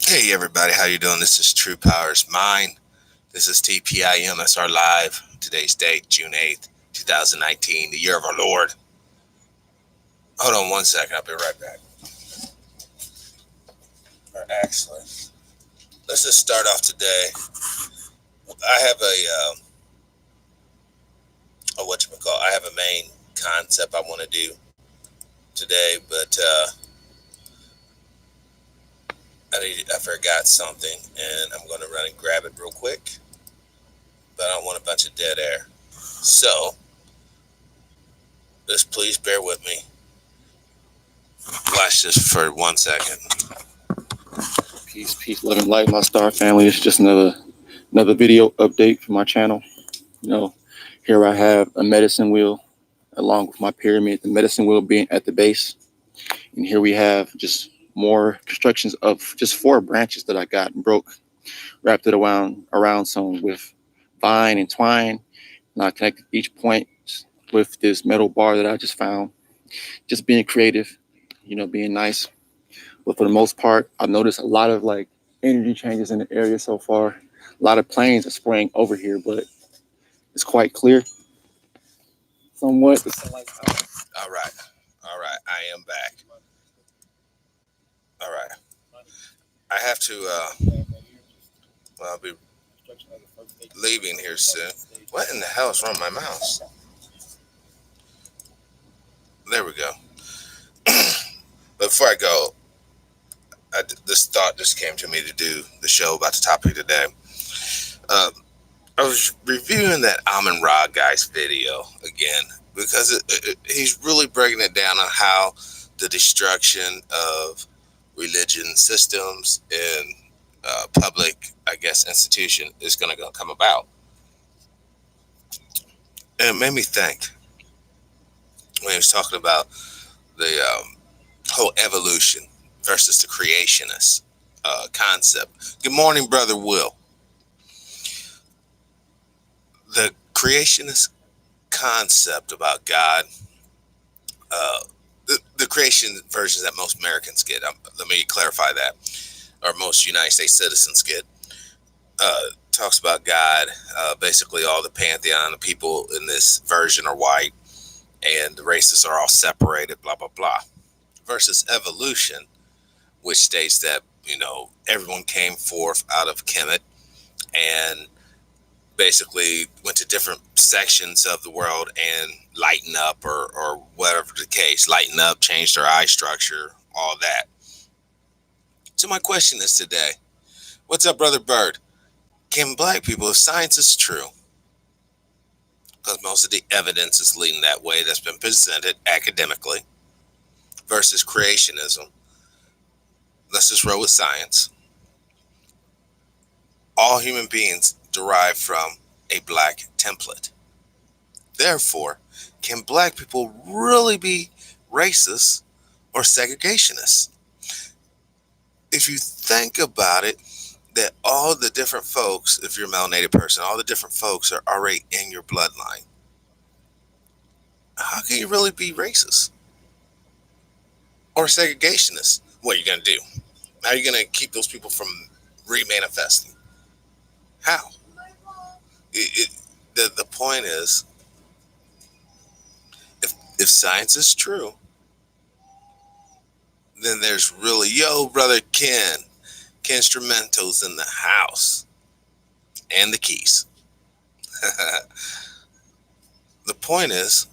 Hey everybody, how you doing? This is True Powers Mine. This is TPIM SR Live. Today's date, June 8th, 2019, the year of our Lord. Hold on one second, I'll be right back. Excellent. Let's just start off today. I have I have a main concept I want to do today, but I forgot something, and I'm going to run and grab it real quick. But I don't want a bunch of dead air. So, just please bear with me. Watch this for 1 second. Peace, love and light, my star family. It's just another video update for my channel. Here I have a medicine wheel along with my pyramid, the medicine wheel being at the base. And here we have just more constructions of just 4 branches that I got and broke, wrapped it around some with vine and twine. And I connected each point with this metal bar that I just found. Just being creative, being nice. But for the most part, I've noticed a lot of energy changes in the area so far. A lot of planes are spraying over here, but it's quite clear. Somewhat. All right. I am back. All right. I have to, I'll be leaving here soon. What in the hell is wrong with my mouse? There we go. But before I go, this thought just came to me to do the show about the topic today. I was reviewing that Amun Ra guy's video again because he's really breaking it down on how the destruction of religion systems and public, institution is going to come about. And it made me think when he was talking about the whole evolution versus the creationist concept. Good morning, Brother Will. The creationist concept about God, the creation versions that most Americans get, let me clarify that, or most United States citizens get, talks about God, basically all the pantheon of people in this version are white, and the races are all separated, blah, blah, blah. Versus evolution, which states that, everyone came forth out of Kemet and basically went to different sections of the world and lighten up or whatever the case, lighten up, change their eye structure, all that. So my question is today, what's up, Brother Bird? Can black people, if science is true, because most of the evidence is leading that way that's been presented academically, versus creationism, let's just roll with science, all human beings derive from a black template. Therefore, can black people really be racist or segregationists? If you think about it, that all the different folks, if you're a melanated person, all the different folks are already in your bloodline, how can you really be racist or segregationist? What are you going to do? How are you going to keep those people from remanifesting? How? The point is, if science is true, then there's really, yo, Brother Ken instrumentals in the house and the keys. The point is,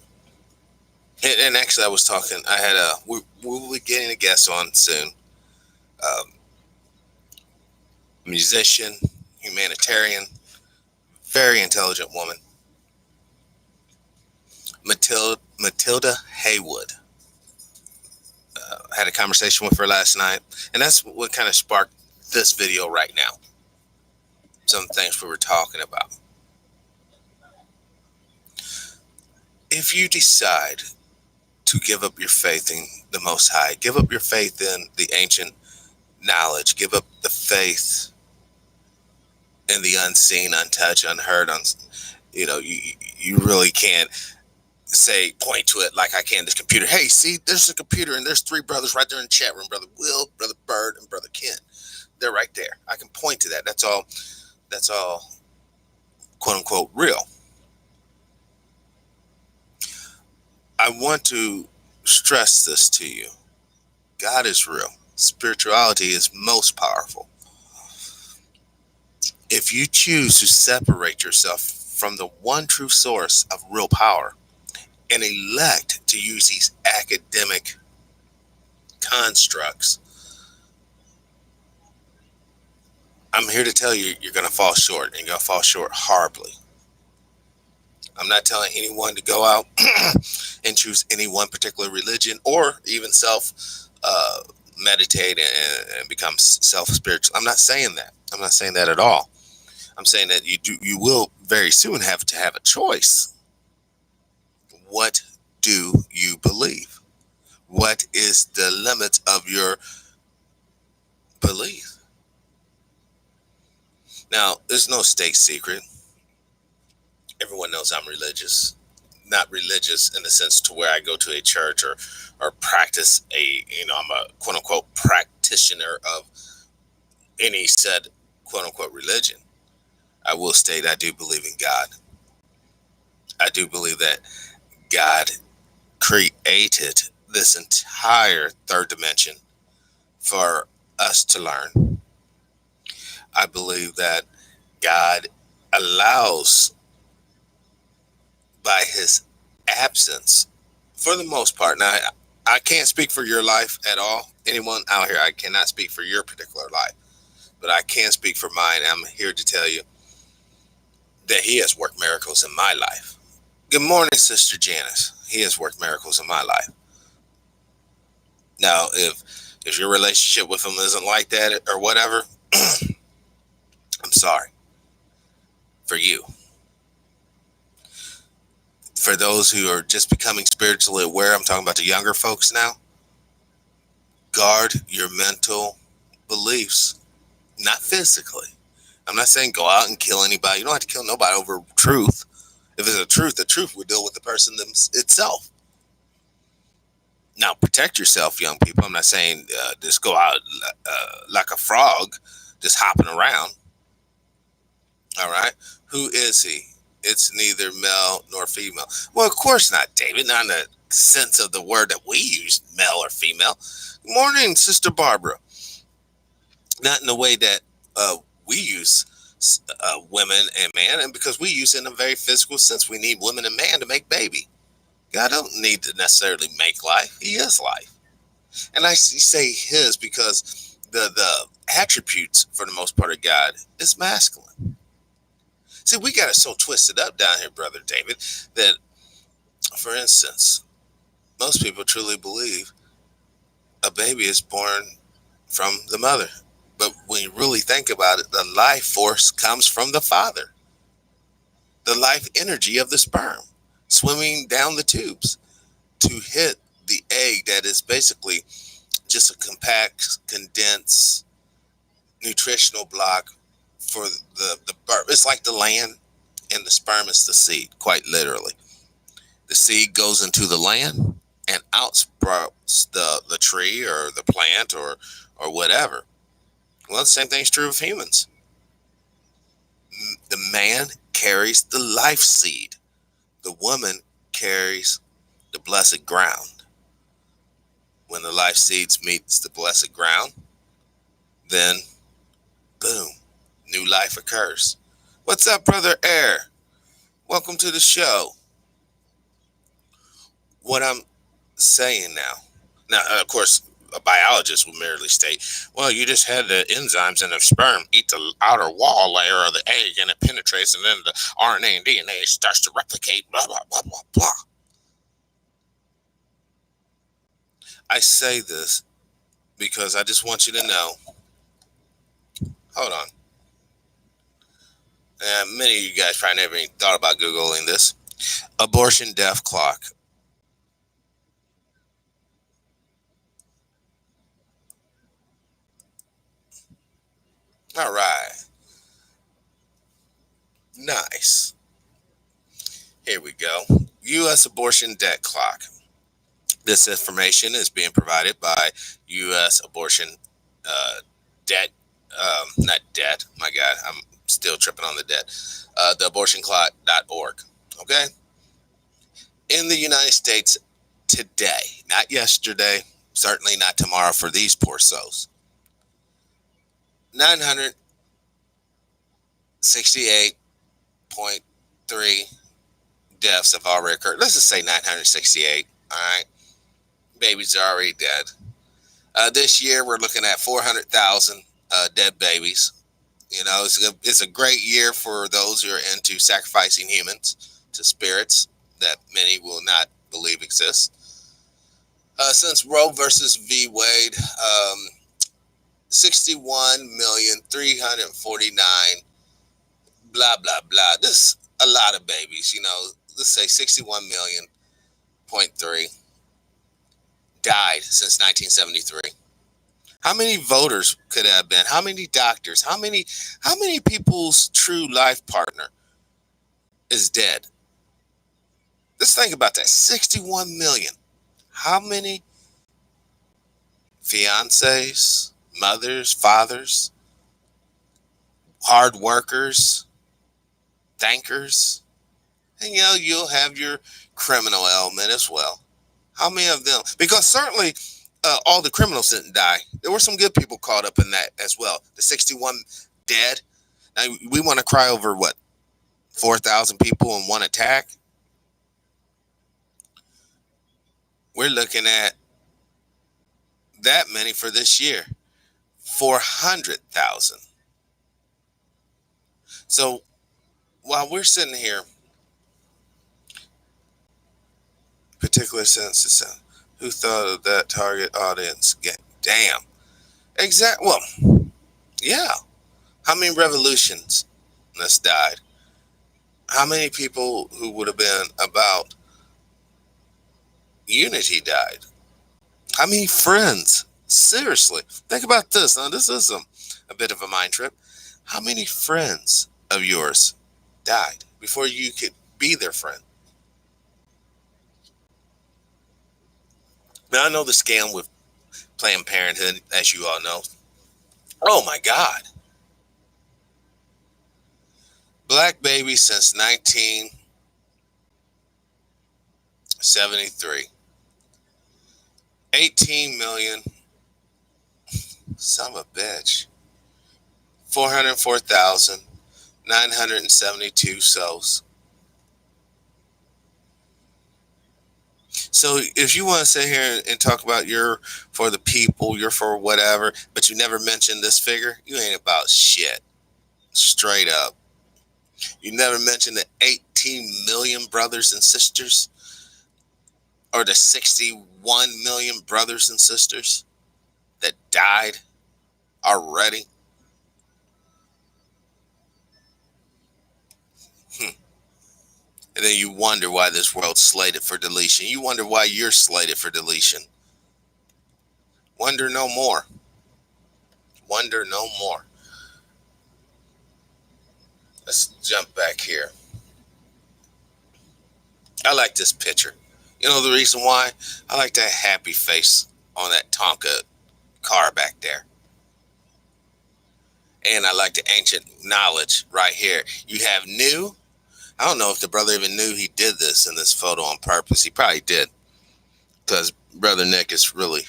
and actually I was talking, we'll be getting a guest on soon, musician, humanitarian, very intelligent woman, Matilda Haywood. Had a conversation with her last night, and that's what kind of sparked this video right now. Some things we were talking about. If you decide to give up your faith in the Most High, give up your faith in the ancient knowledge, give up the faith in the unseen, untouched, unheard, you really can't. say, point to it like I can, this computer. Hey, see, there's a computer and there's three brothers right there in the chat room, Brother Will, Brother Bird, and Brother Ken. They're right there. I can point to that. That's all, quote unquote, real. I want to stress this to you. God is real. Spirituality is most powerful. If you choose to separate yourself from the one true source of real power and elect to use these academic constructs, I'm here to tell you, you're going to fall short, and you're going to fall short horribly. I'm not telling anyone to go out and choose any one particular religion or even self meditate and become self spiritual. I'm not saying that. I'm not saying that at all. I'm saying that you will very soon have to have a choice. What do you believe? What is the limit of your belief? Now, there's no state secret. Everyone knows I'm religious. Not religious in the sense to where I go to a church or practice I'm a quote unquote practitioner of any said quote unquote religion. I will state I do believe in God. I do believe that God created this entire third dimension for us to learn. I believe that God allows, by his absence, for the most part. Now, I can't speak for your life at all. Anyone out here, I cannot speak for your particular life, but I can speak for mine. I'm here to tell you that he has worked miracles in my life. Good morning, Sister Janice. He has worked miracles in my life. Now, if your relationship with him isn't like that or whatever, I'm sorry for you. For those who are just becoming spiritually aware, I'm talking about the younger folks now, guard your mental beliefs, not physically. I'm not saying go out and kill anybody. You don't have to kill nobody over truth. If it's the truth will deal with the person itself. Now, protect yourself, young people. I'm not saying just go out like a frog, just hopping around. All right. Who is he? It's neither male nor female. Well, of course not, David. Not in the sense of the word that we use, male or female. Good morning, Sister Barbara. Not in the way that we use women and man, and because we use it in a very physical sense. We need women and man to make baby. God don't need to necessarily make life. He is life. And I say his because the attributes for the most part of God is masculine. See, we got it so twisted up down here, Brother David, that, for instance, most people truly believe a baby is born from the mother. But when you really think about it, the life force comes from the father. The life energy of the sperm swimming down the tubes to hit the egg that is basically just a compact, condensed nutritional block for the birth. It's like the land and the sperm is the seed, quite literally. The seed goes into the land and outsprouts the tree or the plant or whatever. Well, the same thing's true of humans. The man carries the life seed. The woman carries the blessed ground. When the life seeds meets the blessed ground, then boom, new life occurs. What's up, Brother Air? Welcome to the show. What I'm saying now, of course, a biologist will merely state, well, you just had the enzymes in the sperm eat the outer wall layer of the egg and it penetrates and then the RNA and DNA starts to replicate, blah, blah, blah, blah, blah. I say this because I just want you to know, hold on. Many of you guys probably never even thought about Googling this. Abortion death clock. All right. Nice. Here we go. U.S. abortion debt clock. This information is being provided by U.S. abortion debt, not debt. My God, I'm still tripping on the debt. The abortionclock.org. Okay. In the United States today, not yesterday, certainly not tomorrow for these poor souls, 968.3 deaths have already occurred. Let's just say 968. All right. Babies are already dead. This year, we're looking at 400,000 dead babies. You know, it's a great year for those who are into sacrificing humans to spirits that many will not believe exist. Since Roe versus v. Wade, 61,349,000 blah blah blah. This a lot of babies. You know, let's say 61,000,000.3 died since 1973. How many voters could have been? How many doctors? How many people's true life partner is dead? Let's think about that. 61 million. How many fiancés, mothers, fathers, hard workers, thinkers? And you know, you'll have your criminal element as well. How many of them? Because certainly all the criminals didn't die. There were some good people caught up in that as well. The 61 dead. Now, we want to cry over what? 4,000 people in one attack? We're looking at that many for this year. 400,000. So while we're sitting here, particular census, who thought of that target audience? Damn. Well, yeah. How many revolutions that's died? How many people who would have been about unity died? How many friends? Seriously, think about this. Now, this is a bit of a mind trip. How many friends of yours died before you could be their friend? Now, I know the scam with Planned Parenthood, as you all know. Oh my God. Black babies since 1973. 18 million. Son of a bitch. 404,972 souls. So if you want to sit here and talk about you're for the people, you're for whatever, but you never mention this figure, you ain't about shit. Straight up. You never mention the 18 million brothers and sisters or the 61 million brothers and sisters that died already. And then you wonder why this world's slated for deletion. You wonder why you're slated for deletion. Wonder no more. Wonder no more. Let's jump back here. I like this picture. You know the reason why? I like that happy face on that Tonka car back there. And I like the ancient knowledge right here. You have new. I don't know if the brother even knew he did this in this photo on purpose. He probably did. Because Brother Nick is really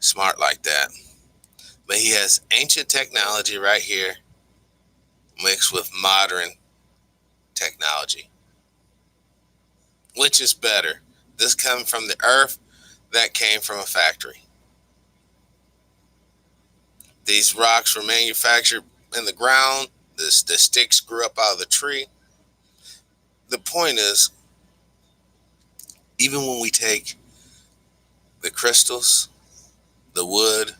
smart like that. But he has ancient technology right here mixed with modern technology. Which is better? This coming from the earth, that came from a factory. These rocks were manufactured in the ground. The sticks grew up out of the tree. The point is, even when we take the crystals, the wood,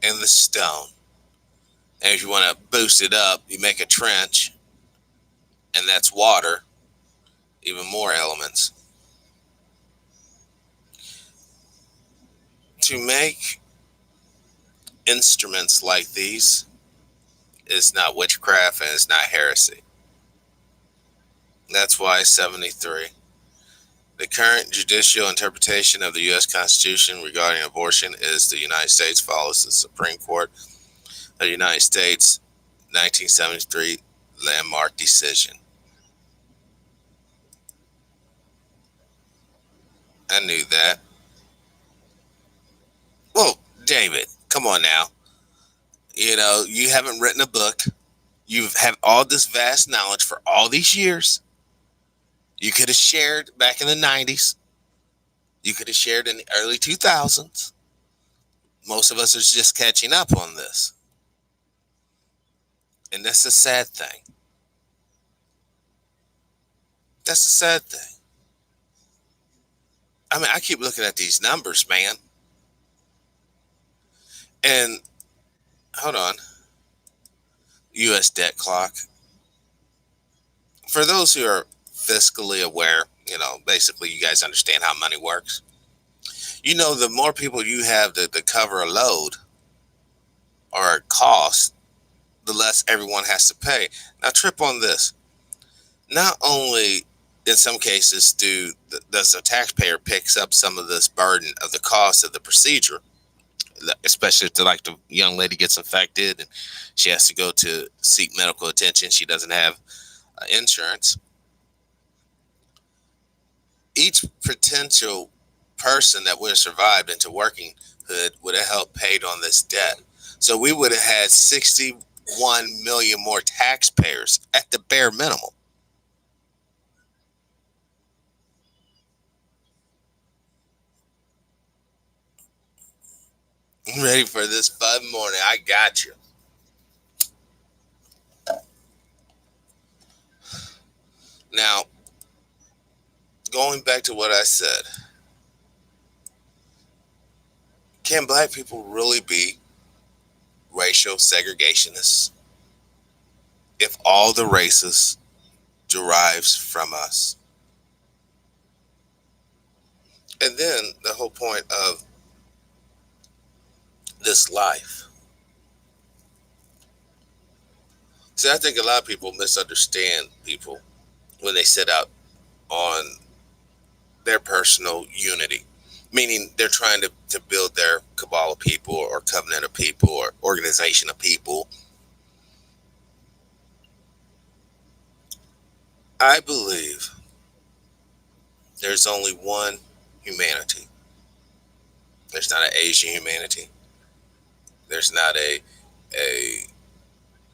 and the stone, and if you want to boost it up, you make a trench, and that's water, even more elements. To make instruments like these is not witchcraft and it's not heresy. That's why 73. The current judicial interpretation of the U.S. Constitution regarding abortion is the United States follows the Supreme Court of the United States 1973 landmark decision. I knew that. Well, David, come on now. You haven't written a book. You have all this vast knowledge for all these years. You could have shared back in the 90s. You could have shared in the early 2000s. Most of us are just catching up on this. And that's a sad thing. That's a sad thing. I mean, I keep looking at these numbers, man. And hold on. US debt clock. For those who are fiscally aware, basically you guys understand how money works. The more people you have to cover a load or a cost, the less everyone has to pay. Now, trip on this. Not only in some cases does the taxpayer picks up some of this burden of the cost of the procedure, especially if like the young lady gets infected and she has to go to seek medical attention. She doesn't have insurance. Each potential person that would have survived into workinghood would have helped paid on this debt. So we would have had 61 million more taxpayers at the bare minimum. Ready for this fun morning? I got you. Now, going back to what I said, can black people really be racial segregationists if all the races derives from us? And then the whole point of this life. See, I think a lot of people misunderstand people when they set out on their personal unity, meaning they're trying to build their cabal of people or covenant of people or organization of people. I believe there's only one humanity. There's not an Asian humanity. There's not a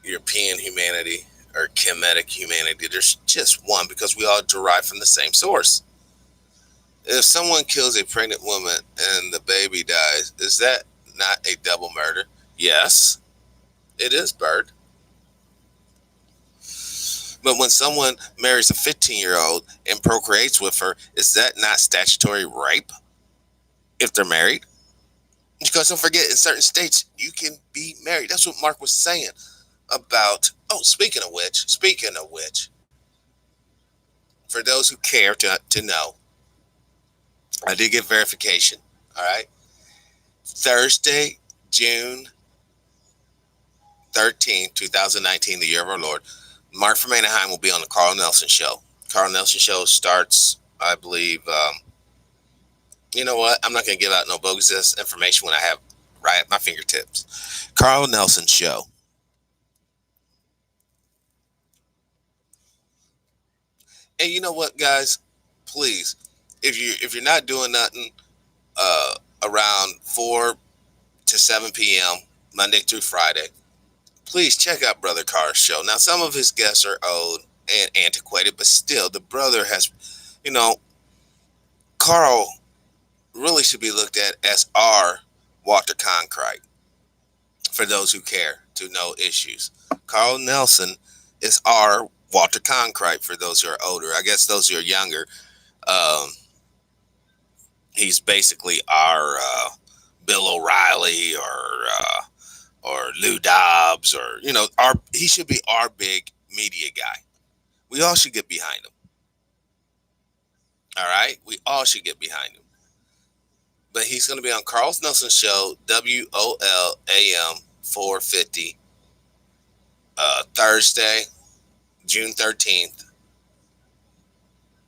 European humanity or Kemetic humanity. There's just one because we all derive from the same source. If someone kills a pregnant woman and the baby dies, is that not a double murder? Yes, it is, Bird. But when someone marries a 15-year-old and procreates with her, is that not statutory rape if they're married? Because don't forget, in certain states, you can be married. That's what Mark was saying about. Oh, speaking of which, for those who care to know, I did get verification. All right. Thursday, June 13th, 2019, the year of our Lord, Mark from Anaheim will be on the Carl Nelson Show. Carl Nelson Show starts, I believe, you know what? I'm not going to give out no bogus information when I have right at my fingertips. Carl Nelson Show. And you know what, guys? Please, if you're not doing nothing uh, around 4 to 7 p.m. Monday through Friday, please check out Brother Carr's show. Now, some of his guests are old and antiquated, but still, the brother has, you know, Carl really should be looked at as our Walter Cronkite for those who care to know issues. Carl Nelson is our Walter Cronkite for those who are older. I guess those who are younger, um, he's basically our Bill O'Reilly or Lou Dobbs or our he should be our big media guy. We all should get behind him. All right, we all should get behind him. But he's going to be on Carl Nelson show WOLAM 450 Thursday, June 13th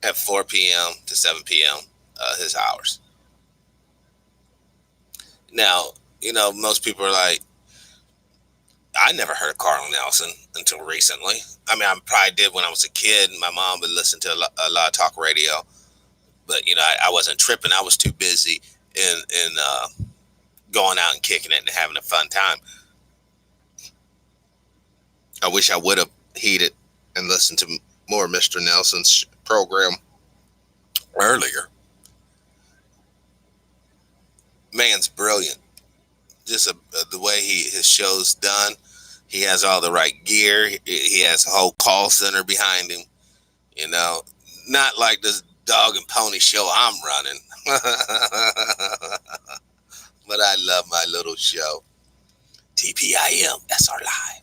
at 4 p.m. to 7 p.m. His hours. Now, most people are like, I never heard of Carl Nelson until recently. I mean, I probably did when I was a kid. My mom would listen to a lot of talk radio, but I wasn't tripping. I was too busy in going out and kicking it and having a fun time. I wish I would have heeded and listened to more Mr. Nelson's program earlier. Man's brilliant. Just the way his show's done. He has all the right gear. He has a whole call center behind him. You know, not like this dog and pony show I'm running. But I love my little show. TPIM SR Live.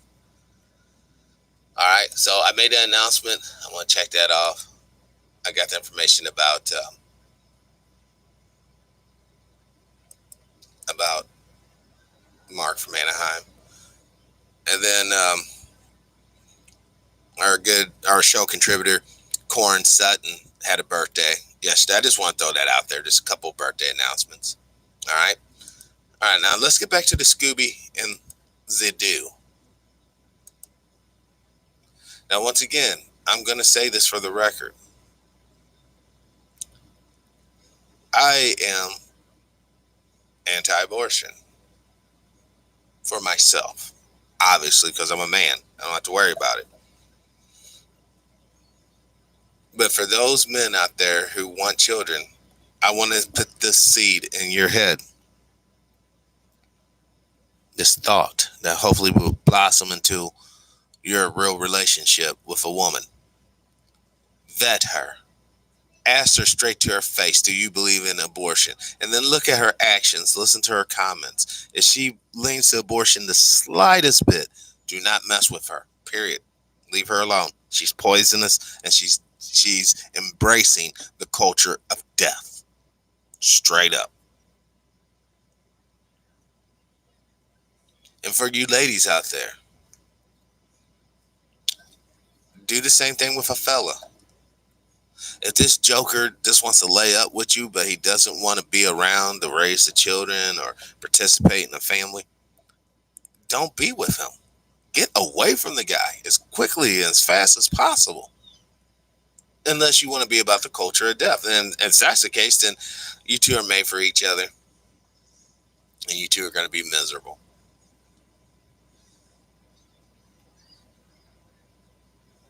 All right, so I made that announcement. I want to check that off. I got the information about Mark from Anaheim, and then our show contributor Corin Sutton had a birthday yesterday. I just want to throw that out there. Just a couple birthday announcements. All right. All right. Now let's get back to the Scooby and the Do. Now, once again, I'm going to say this for the record. I am anti-abortion for myself, obviously, because I'm a man. I don't have to worry about it. But for those men out there who want children, I want to put this seed in your head. This thought that hopefully will blossom into your real relationship with a woman. Vet her. Ask her straight to her face, do you believe in abortion? And then look at her actions. Listen to her comments. If she leans to abortion the slightest bit, do not mess with her. Period. Leave her alone. She's poisonous, and she's embracing the culture of death. Straight up. And for you ladies out there, do the same thing with a fella. If this joker just wants to lay up with you, but he doesn't want to be around to raise the children or participate in the family, don't be with him. Get away from the guy as quickly and as fast as possible. Unless you want to be about the culture of death. And if that's the case, then you two are made for each other. And you two are going to be miserable.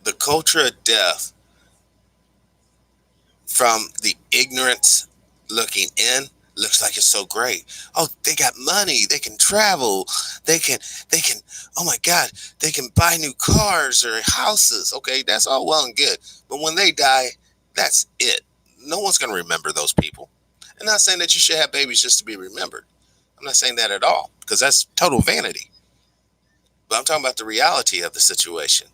The culture of death, from the ignorance looking in, looks like it's so great. Oh, they got money. They can travel. They can, oh my God, they can buy new cars or houses. Okay, that's all well and good. But when they die, that's it. No one's going to remember those people. I'm not saying that you should have babies just to be remembered. I'm not saying that at all, because that's total vanity. But I'm talking about the reality of the situation.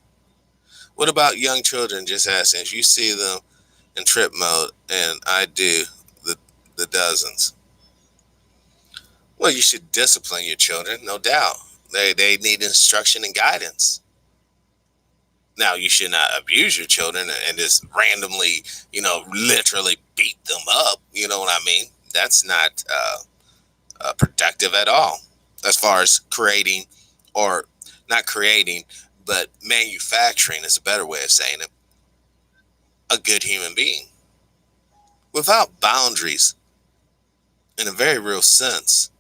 What about young children just asking if you see them in trip mode, and I do the dozens? Well, you should discipline your children, no doubt. They need instruction and guidance. Now, you should not abuse your children and just randomly, literally beat them up. You know what I mean? That's not productive at all, as far as creating, or not creating, but manufacturing is a better way of saying it, a good human being. Without boundaries, in a very real sense,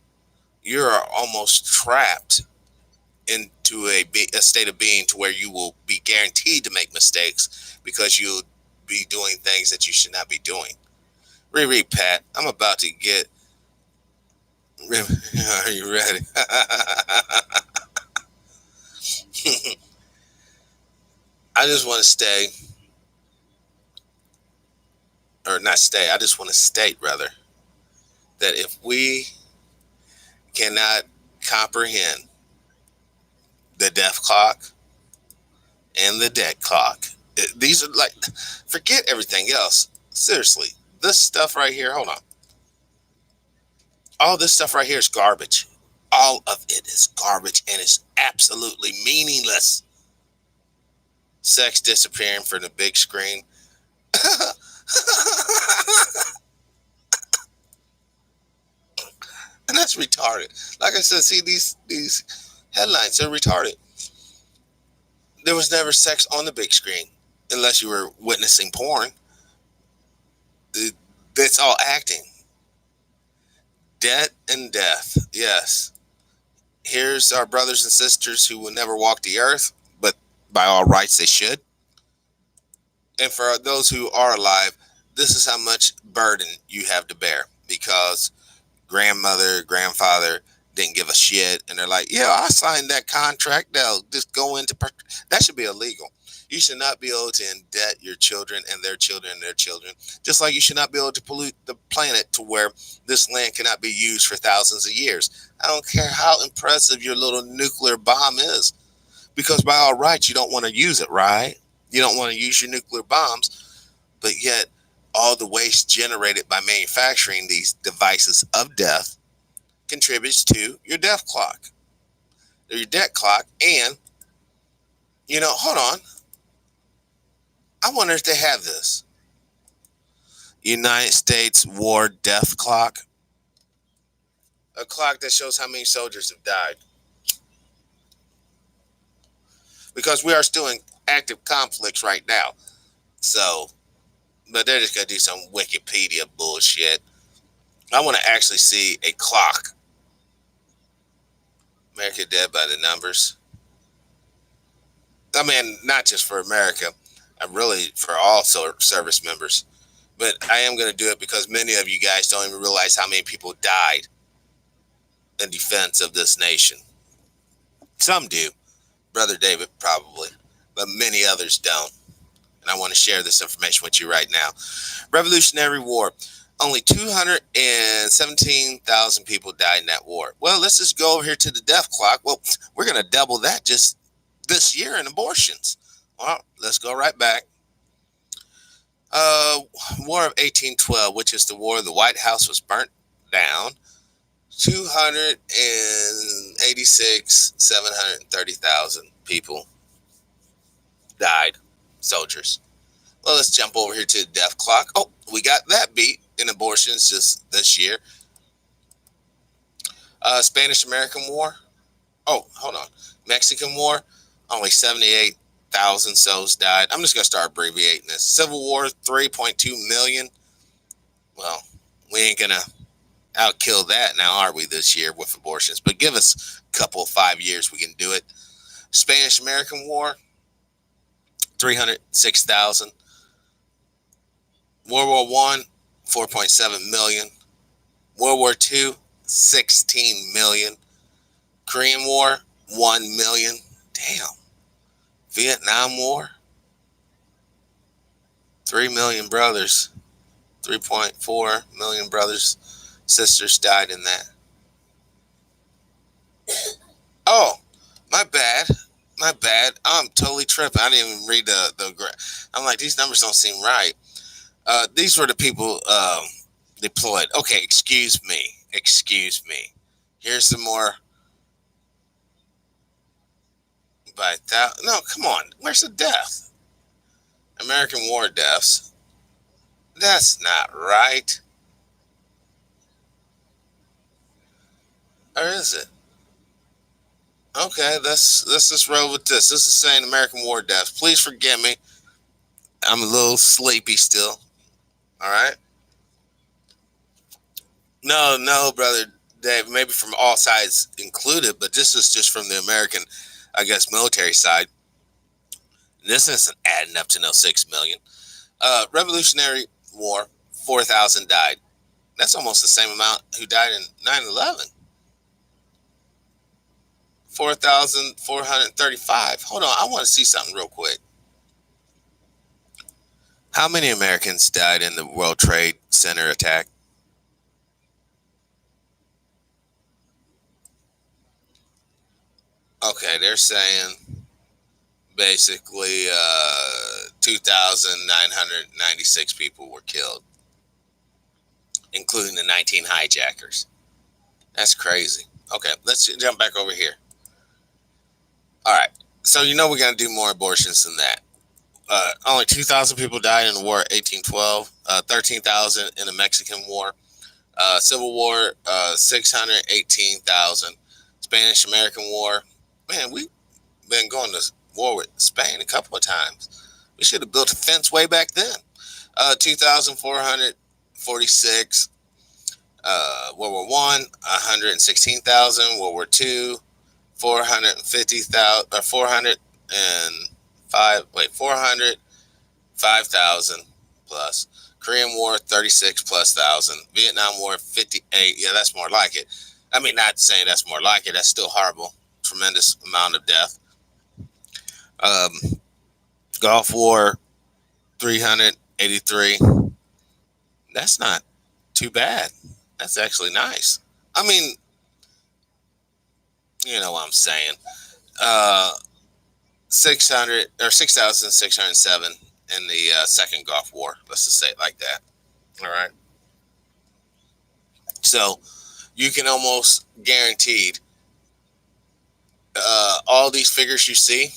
you are almost trapped into a state of being to where you will be guaranteed to make mistakes because you'll be doing things that you should not be doing. Reread, Pat. I'm about to get. Are you ready? I just want to stay, or not stay, I just want to state, rather, that if we cannot comprehend the death clock and the dead clock, these are like, forget everything else. Seriously, this stuff right here, hold on. All this stuff right here is garbage. All of it is garbage, and it's absolutely meaningless. Sex disappearing from the big screen. And that's retarded. Like I said, see these headlines, they're retarded. There was never sex on the big screen unless you were witnessing porn. It- That's all acting. Debt and death. Yes. Here's our brothers and sisters who will never walk the earth, but by all rights they should. And for those who are alive, this is how much burden you have to bear because grandmother, grandfather didn't give a shit, and they're like, "Yeah, I signed that contract. They'll just go into that should be illegal. You should not be able to indebt your children and their children and their children, just like you should not be able to pollute the planet to where this land cannot be used for thousands of years. I don't care how impressive your little nuclear bomb is, because by all rights, you don't want to use it, right? You don't want to use your nuclear bombs, but yet all the waste generated by manufacturing these devices of death contributes to your death clock, or your debt clock. And, hold on. I wonder if they have this United States war death clock, a clock that shows how many soldiers have died. Because we are still in active conflicts right now. So, but they're just going to do some Wikipedia bullshit. I want to actually see a clock. America dead by the numbers. I mean, not just for America, really for all service members. But I am going to do it because many of you guys don't even realize how many people died in defense of this nation. Some do. Brother David probably, but many others don't. And I want to share this information with you right now. Revolutionary War. Only 217,000 people died in that war. Well, let's just go over here to the death clock. Well, we're going to double that just this year in abortions. Well, let's go right back. Uh, War of 1812, which is the war the White House was burnt down. 730,000 people died, soldiers. Well, let's jump over here to the death clock. Oh, we got that beat in abortions just this year. Spanish American War. Oh, hold on. Mexican War. Only 78,000 souls died. I'm just going to start abbreviating this. Civil War, 3.2 million. Well, we ain't going to outkill that now, are we, this year with abortions? But give us a couple of 5 years, we can do it. Spanish American War, 306,000. World War One, 4.7 million. World War Two, 16 million. Korean War, 1 million. Damn. Vietnam War, 3 million brothers. 3.4 million brothers, sisters died in that. Oh, my bad. My bad. I'm totally tripping. I didn't even read the. I'm like, these numbers don't seem right. These were the people deployed. Okay, excuse me. Excuse me. Here's some more. By that, no, come on. Where's the death? American war deaths. That's not right. Or is it? Okay, let's just roll with this. This is saying American war deaths. Please forgive me. I'm a little sleepy still. All right. No, no, brother Dave. Maybe from all sides included, but this is just from the American, I guess, military side. This isn't adding up to no 6 million. Revolutionary War, 4,000 died. That's almost the same amount who died in 9/11. 4,435. Hold on, I want to see something real quick. How many Americans died in the World Trade Center attack? Okay, they're saying basically 2,996 people were killed, including the 19 hijackers. That's crazy. Okay, let's jump back over here. All right, so we're going to do more abortions than that. Only 2,000 people died in the war of 1812. 13,000 in the Mexican War. Civil War, 618,000. Spanish American War. Man, we've been going to war with Spain a couple of times. We should have built a fence way back then. 2,446. World War One, 116,000. World War Two, 450,000 or 405. Wait, 405,000 plus. Korean War, 36 plus thousand. Vietnam War, 58. Yeah, that's more like it. I mean, not saying that's more like it. That's still horrible. Tremendous amount of death. Um, Gulf War, 383. That's not too bad. That's actually nice. I mean, you know what I'm saying. Uh, 600 or 6,607 in the second Gulf War. Let's just say it like that. All right. So you can almost guaranteed all these figures you see.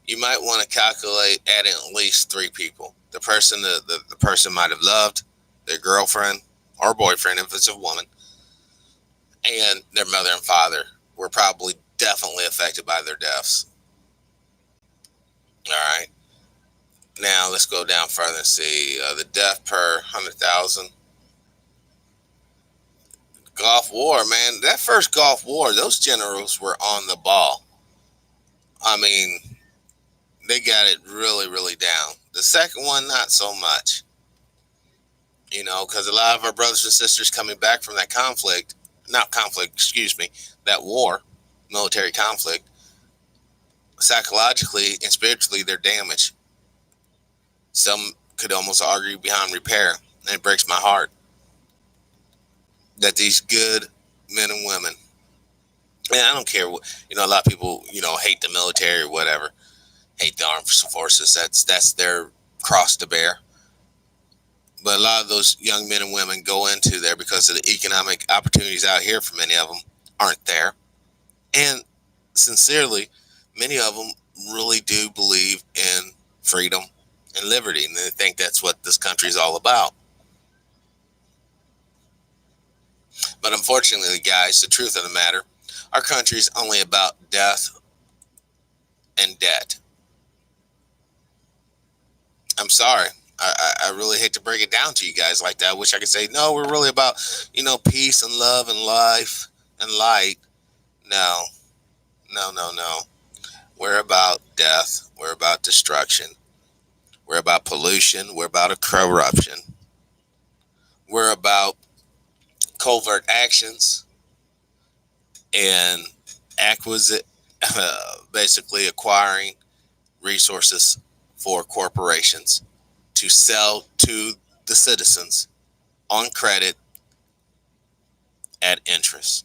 You might want to calculate adding at least three people. The person the person might have loved, their girlfriend or boyfriend if it's a woman, and their mother and father were probably definitely affected by their deaths. All right. Now let's go down further and see the death per 100,000. Gulf War, man, that first Gulf War, those generals were on the ball. I mean, they got it really, really down. The second one, not so much. You know, because a lot of our brothers and sisters coming back from that conflict, not conflict, excuse me, that war, military conflict, psychologically and spiritually, they're damaged. Some could almost argue beyond repair. And it breaks my heart that these good men and women, and I don't care what, you know, a lot of people, you know, hate the military or whatever, hate the armed forces. That's their cross to bear. But a lot of those young men and women go into there because of the economic opportunities out here for many of them aren't there. And sincerely, many of them really do believe in freedom and liberty, and they think that's what this country is all about. But unfortunately, guys, the truth of the matter, our country is only about death and debt. I'm sorry. I really hate to break it down to you guys like that. I wish I could say, no, we're really about, you know, peace and love and life and light. No, no, no, no. We're about death. We're about destruction. We're about pollution. We're about corruption. We're about covert actions and basically acquiring resources for corporations to sell to the citizens on credit at interest.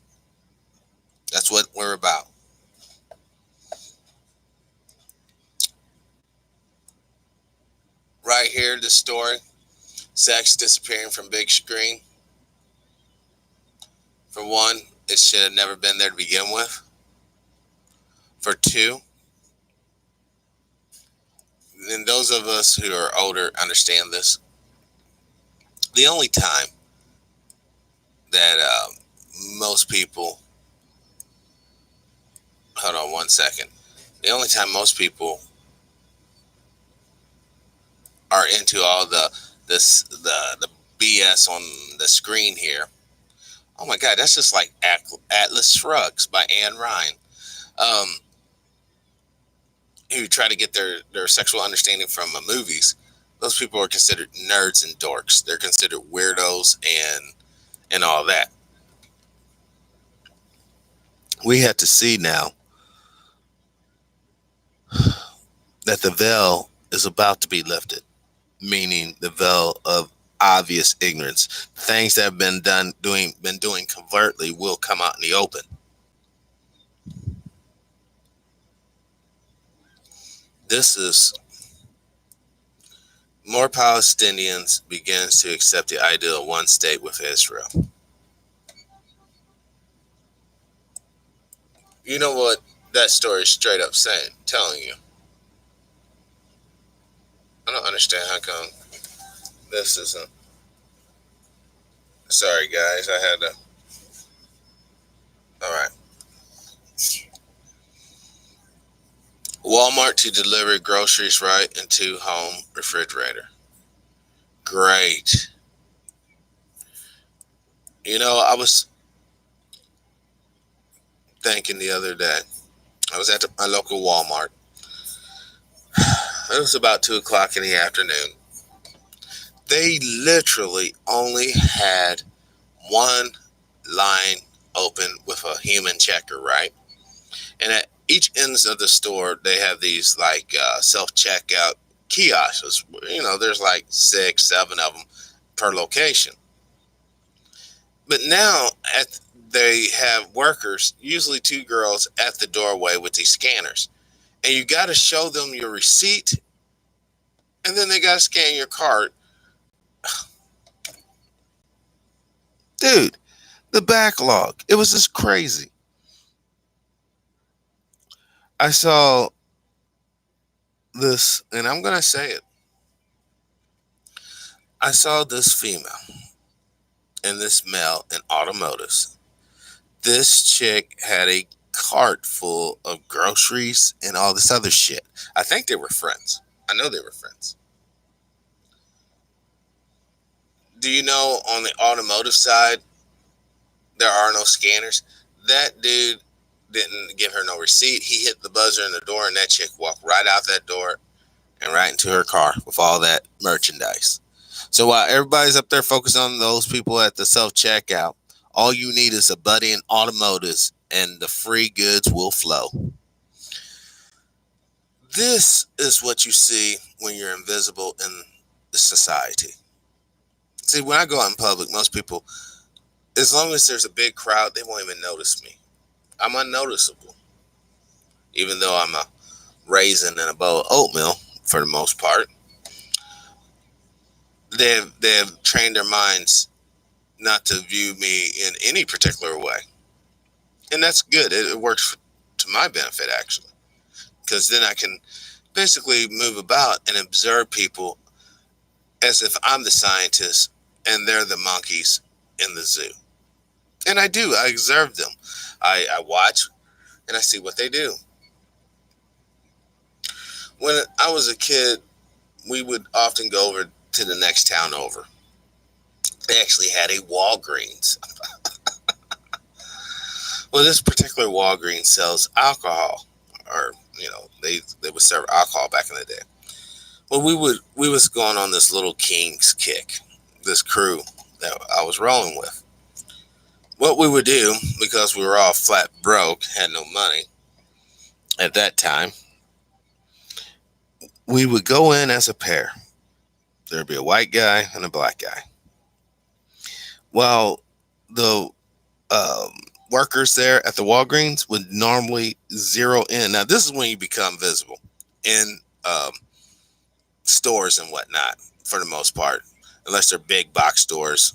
That's what we're about. Right here, the story, sex disappearing from big screen. For one, it should have never been there to begin with. For two, and those of us who are older understand this, the only time that most people, hold on one second, the only time most people are into all the BS on the screen here. Oh my God, that's just like Atlas Shrugs by Anne Ryan, um, who try to get their sexual understanding from movies. Those people are considered nerds and dorks. They're considered weirdos and all that. We have to see now that the veil is about to be lifted, meaning the veil of obvious ignorance. Things that have been doing covertly will come out in the open. This is more Palestinians begins to accept the idea of one state with Israel. You know what that story is straight up saying, telling you. I don't understand how come this isn't. Sorry, guys. I had to. All right. Walmart to deliver groceries right into home refrigerator. Great. I was thinking the other day. I was at my local Walmart. It was about 2 o'clock in the afternoon. They literally only had one line open with a human checker, right? And at each ends of the store, they have these like self checkout kiosks. There's like 6, 7 of them per location. But now they have workers, usually two girls, at the doorway with these scanners, and you got to show them your receipt, and then they got to scan your card. Dude, the backlog. It was just crazy. I saw this, and I'm going to say it. I saw this female and this male in automotives. This chick had a cart full of groceries and all this other shit. I think they were friends. I know they were friends. Do you know on the automotive side, there are no scanners? That dude didn't give her no receipt. He hit the buzzer in the door, and that chick walked right out that door and right into her car with all that merchandise. So while everybody's up there focused on those people at the self checkout, all you need is a buddy in automotives, and the free goods will flow. This is what you see when you're invisible in the society. See, when I go out in public, most people, as long as there's a big crowd, they won't even notice me. I'm unnoticeable, even though I'm a raisin and a bowl of oatmeal for the most part. They have trained their minds not to view me in any particular way, and that's good. It works to my benefit actually, because then I can basically move about and observe people as if I'm the scientist and they're the monkeys in the zoo. And I do. I observe them. I watch and I see what they do. When I was a kid, we would often go over to the next town over. They actually had a Walgreens. Well, this particular Walgreens sells alcohol, or they would serve alcohol back in the day. Well, we was going on this little King's kick, this crew that I was rolling with. What we would do, because we were all flat broke, had no money at that time, we would go in as a pair. There'd be a white guy and a black guy. Well, the um, workers there at the Walgreens would normally zero in. Now, this is when you become visible in stores and whatnot, for the most part, unless they're big box stores.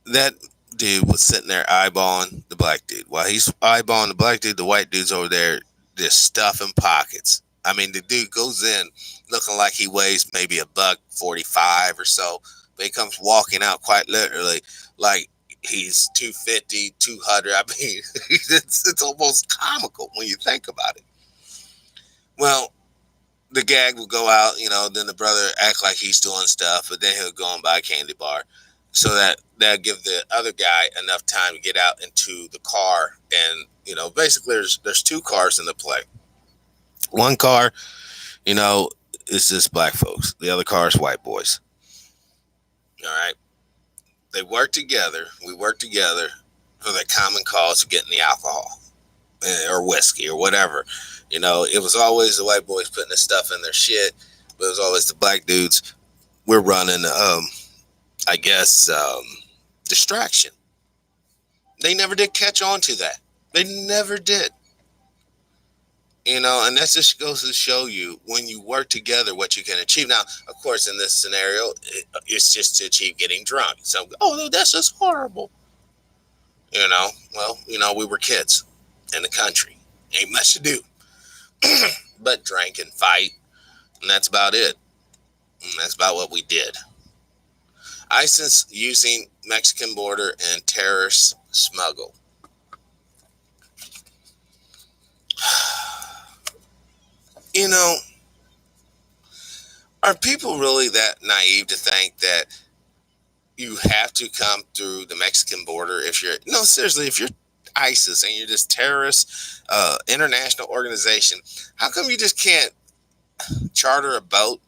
That dude was sitting there eyeballing the black dude. While he's eyeballing the black dude, the white dude's over there just stuffing pockets. I mean, the dude goes in looking like he weighs maybe $145 or so, but he comes walking out quite literally like he's 250, 200. I mean, it's almost comical when you think about it. Well, the gag will go out, then the brother act like he's doing stuff, but then he'll go and buy a candy bar. So that'll give the other guy enough time to get out into the car. And, basically there's two cars in the play. One car, is just black folks. The other car is white boys. All right. They work together. We work together for the common cause of getting the alcohol or whiskey or whatever. It was always the white boys putting the stuff in their shit, but it was always the black dudes. We're running, I guess, distraction. They never did catch on to that. They never did. And that just goes to show you when you work together what you can achieve. Now, of course, in this scenario, it's just to achieve getting drunk. So, that's just horrible. Well, we were kids in the country. Ain't much to do but drink and fight, And that's about it. And that's about what we did. ISIS using Mexican border and terrorist smuggle. You know, are people really that naive to think that you have to come through the Mexican border if you're no seriously if you're ISIS and you're this terrorist international organization? How come you just can't charter a boat,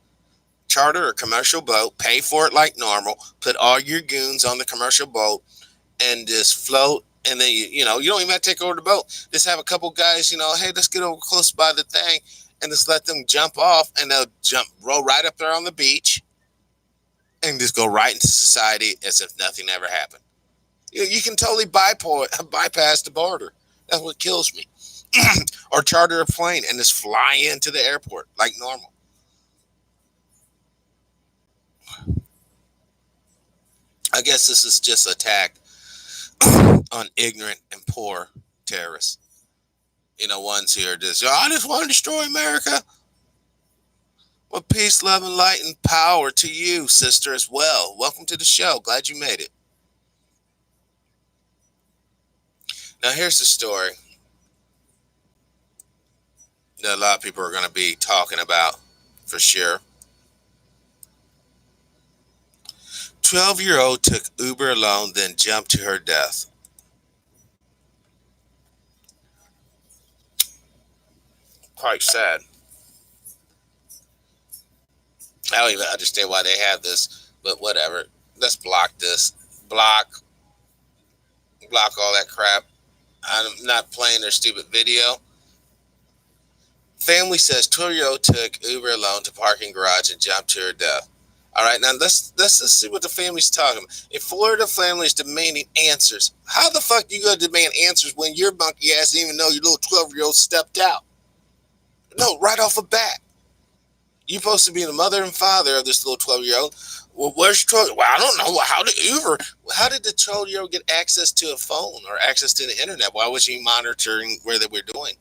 charter a commercial boat, pay for it like normal, put all your goons on the commercial boat, and just float? And then you don't even have to take over the boat. Just have a couple guys, hey, let's get over close by the thing, and just let them jump off, and they'll roll right up there on the beach, and just go right into society as if nothing ever happened. You can totally bypass the border. That's what kills me. Or charter a plane and just fly into the airport like normal. I guess this is just an attack on ignorant and poor terrorists. Ones who are just, I just want to destroy America. Well, peace, love, and light and power to you, sister, as well. Welcome to the show. Glad you made it. Now, here's the story that a lot of people are going to be talking about for sure. 12-year-old took Uber alone, then jumped to her death. Quite sad. I don't even understand why they have this, but whatever. Let's block this. Block all that crap. I'm not playing their stupid video. Family says 12-year-old took Uber alone to parking garage and jumped to her death. All right, now let's see what the family's talking about. A Florida family is demanding answers. How the fuck do you go to demand answers when your monkey ass didn't even know your little 12-year-old stepped out? No, right off the bat. You're supposed to be the mother and father of this little 12-year-old. Well, where's your 12? Well, I don't know. How did Uber? How did the 12-year-old get access to a phone or access to the internet? Why was he monitoring where they were doing?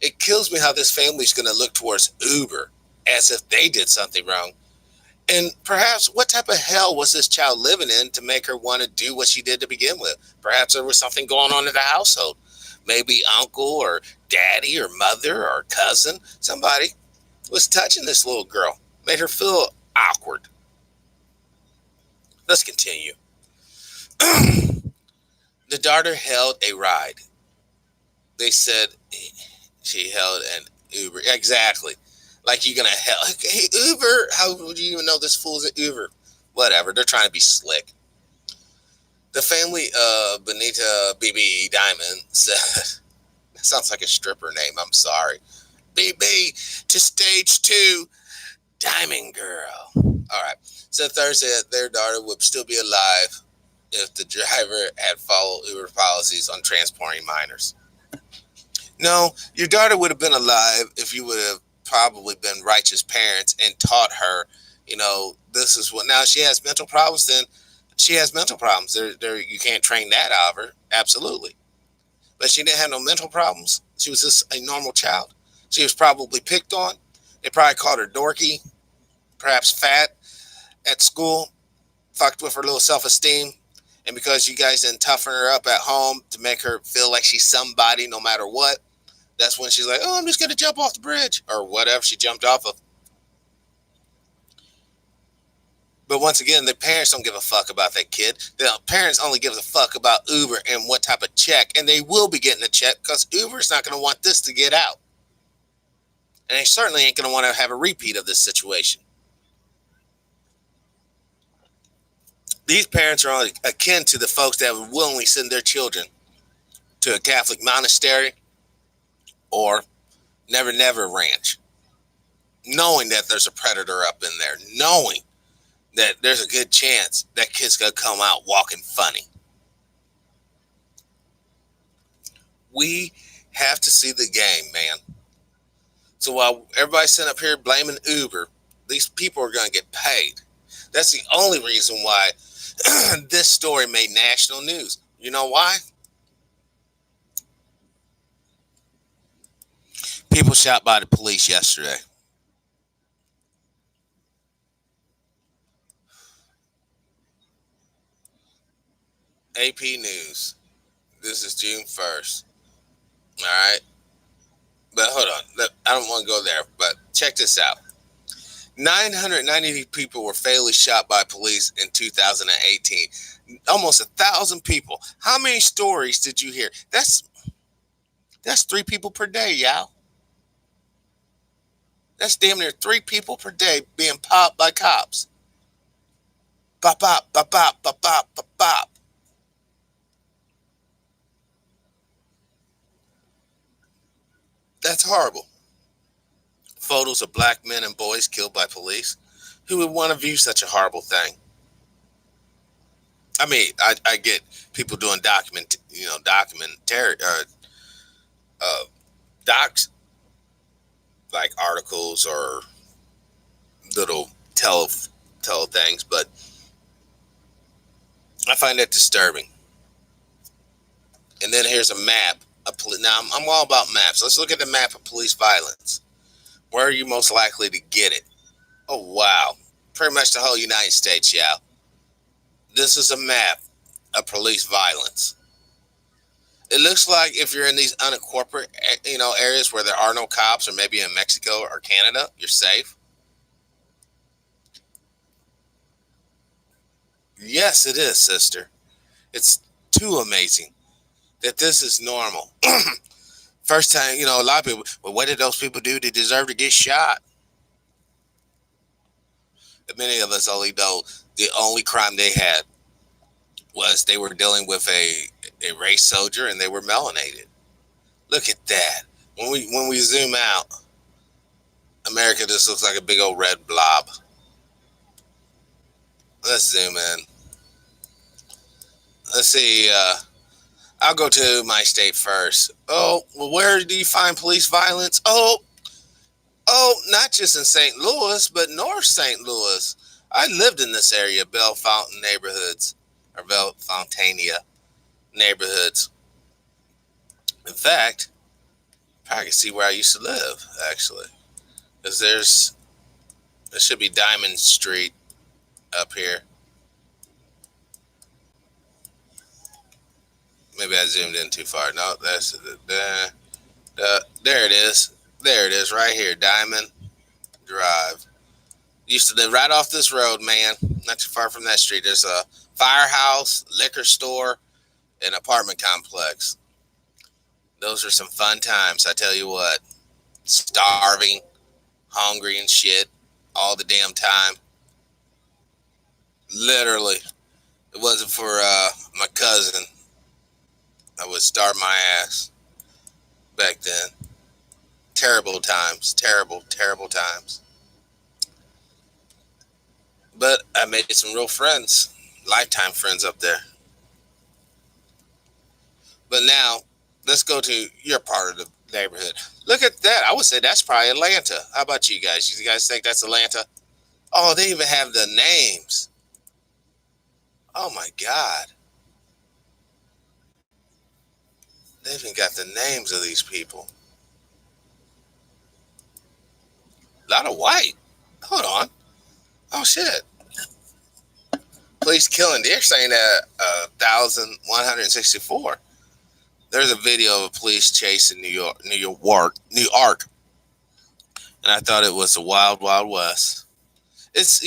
It kills me how this family's going to look towards Uber as if they did something wrong. And perhaps what type of hell was this child living in to make her want to do what she did to begin with? Perhaps there was something going on in the household. Maybe uncle or daddy or mother or cousin, somebody was touching this little girl, made her feel awkward. Let's continue. The daughter held a ride. They said she held an Uber. Exactly. Like you're going to hell. Hey, Uber. How would you even know this fool's at Uber? Whatever. They're trying to be slick. The family of Benita BB Diamond said, that sounds like a stripper name. I'm sorry. BB to stage 2, Diamond Girl. All right. So Thursday, their daughter would still be alive if the driver had followed Uber policies on transporting minors. No, your daughter would have been alive if you would have probably been righteous parents and taught her, this is what. Now she has mental problems, then she has mental problems. You can't train that out of her. Absolutely. But she didn't have no mental problems. She was just a normal child. She was probably picked on. They probably called her dorky, perhaps fat at school, fucked with her little self-esteem. And because you guys didn't toughen her up at home to make her feel like she's somebody no matter what, that's when she's like, oh, I'm just going to jump off the bridge or whatever she jumped off of. But once again, the parents don't give a fuck about that kid. The parents only give a fuck about Uber and what type of check. And they will be getting a check because Uber's not going to want this to get out. And they certainly ain't going to want to have a repeat of this situation. These parents are akin to the folks that would willingly send their children to a Catholic monastery or Never Never Ranch, knowing that there's a predator up in there, knowing that there's a good chance that kid's going to come out walking funny. We have to see the game, man. So while everybody's sitting up here blaming Uber, these people are going to get paid. That's the only reason why this story made national news. You know why? People shot by the police yesterday. AP News. This is June 1st. All right. But hold on. I don't want to go there, but check this out. 990 people were fatally shot by police in 2018. Almost 1,000 people. How many stories did you hear? That's 3 people per day, y'all. That's damn near 3 people per day being popped by cops. Pop, pop, pop, pop, pop, pop, pop, pop. That's horrible. Photos of black men and boys killed by police. Who would want to view such a horrible thing? I mean, I get people doing documentary, uh, docs, like articles or little tell things, but I find that disturbing. And then here's a map. Now I'm all about maps. Let's look at the map of police violence. Where are you most likely to get it? Oh wow, pretty much the whole United States, yeah. This is a map of police violence. It looks like if you're in these unincorporated, areas where there are no cops, or maybe in Mexico or Canada, you're safe. Yes, it is, sister. It's too amazing that this is normal. First time, a lot of people, well, what did those people do to deserve to get shot? And many of us only know the only crime they had was they were dealing with a race soldier and they were melanated. Look at that. When we zoom out, America just looks like a big old red blob. Let's zoom in. Let's see. I'll go to my state first. Oh, well, where do you find police violence? Not just in St. Louis, but North St. Louis. I lived in this area, Belle Fountain neighborhoods, or Belle Fontania neighborhoods. In fact, I can see where I used to live, actually. Because there should be Diamond Street up here. Maybe I zoomed in too far. No, there it is. There it is, right here, Diamond Drive. Used to live right off this road, man. Not too far from that street. There's a firehouse, liquor store, and apartment complex. Those are some fun times, I tell you what. Starving, hungry, and shit all the damn time. Literally. If it wasn't for my cousin, I would starve my ass back then. Terrible times. Terrible, terrible times. But I made some real friends, lifetime friends up there. But now, let's go to your part of the neighborhood. Look at that. I would say that's probably Atlanta. How about you guys? You guys think that's Atlanta? Oh, they even have the names. Oh my God. They even got the names of these people. A lot of white. Hold on. Oh shit. Police killing. They're saying that 1,164. There's a video of a police chase in New York, and I thought it was the wild, wild west. It's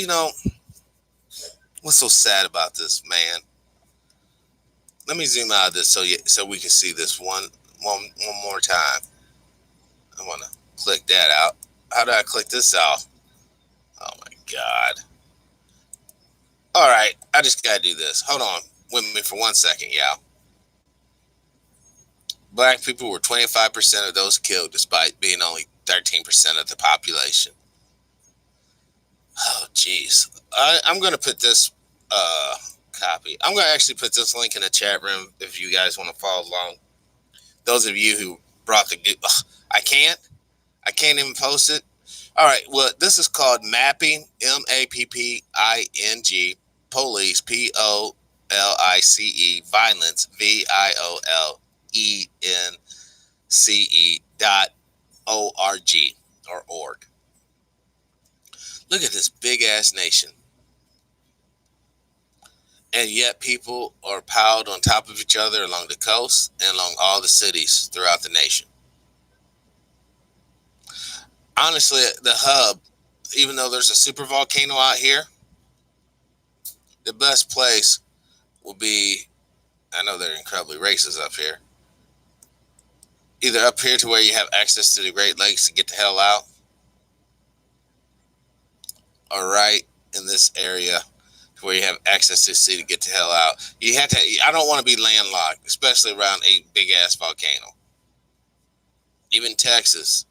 what's so sad about this, man. Let me zoom out of this so we can see this one more time. I want to click that out. How do I click this out? Oh my God. All right, I just gotta do this. Hold on with me for 1 second, y'all. Black people were 25% of those killed, despite being only 13% of the population. Oh, jeez. I'm gonna put this copy. I'm gonna actually put this link in the chat room if you guys want to follow along. Those of you who brought the, I can't. I can't even post it. All right. Well, this is called mapping. MAPPING. Police. POLICE. Violence. VIOLENCE. O-R-G or org. Look at this big ass nation. And yet people are piled on top of each other along the coast and along all the cities throughout the nation. Honestly, the hub, even though there's a super volcano out here, the best place will be, I know they're incredibly racist up here, either up here to where you have access to the Great Lakes to get the hell out, or right in this area where you have access to the sea to get the hell out. You have to. I don't want to be landlocked, especially around a big ass volcano. Even Texas,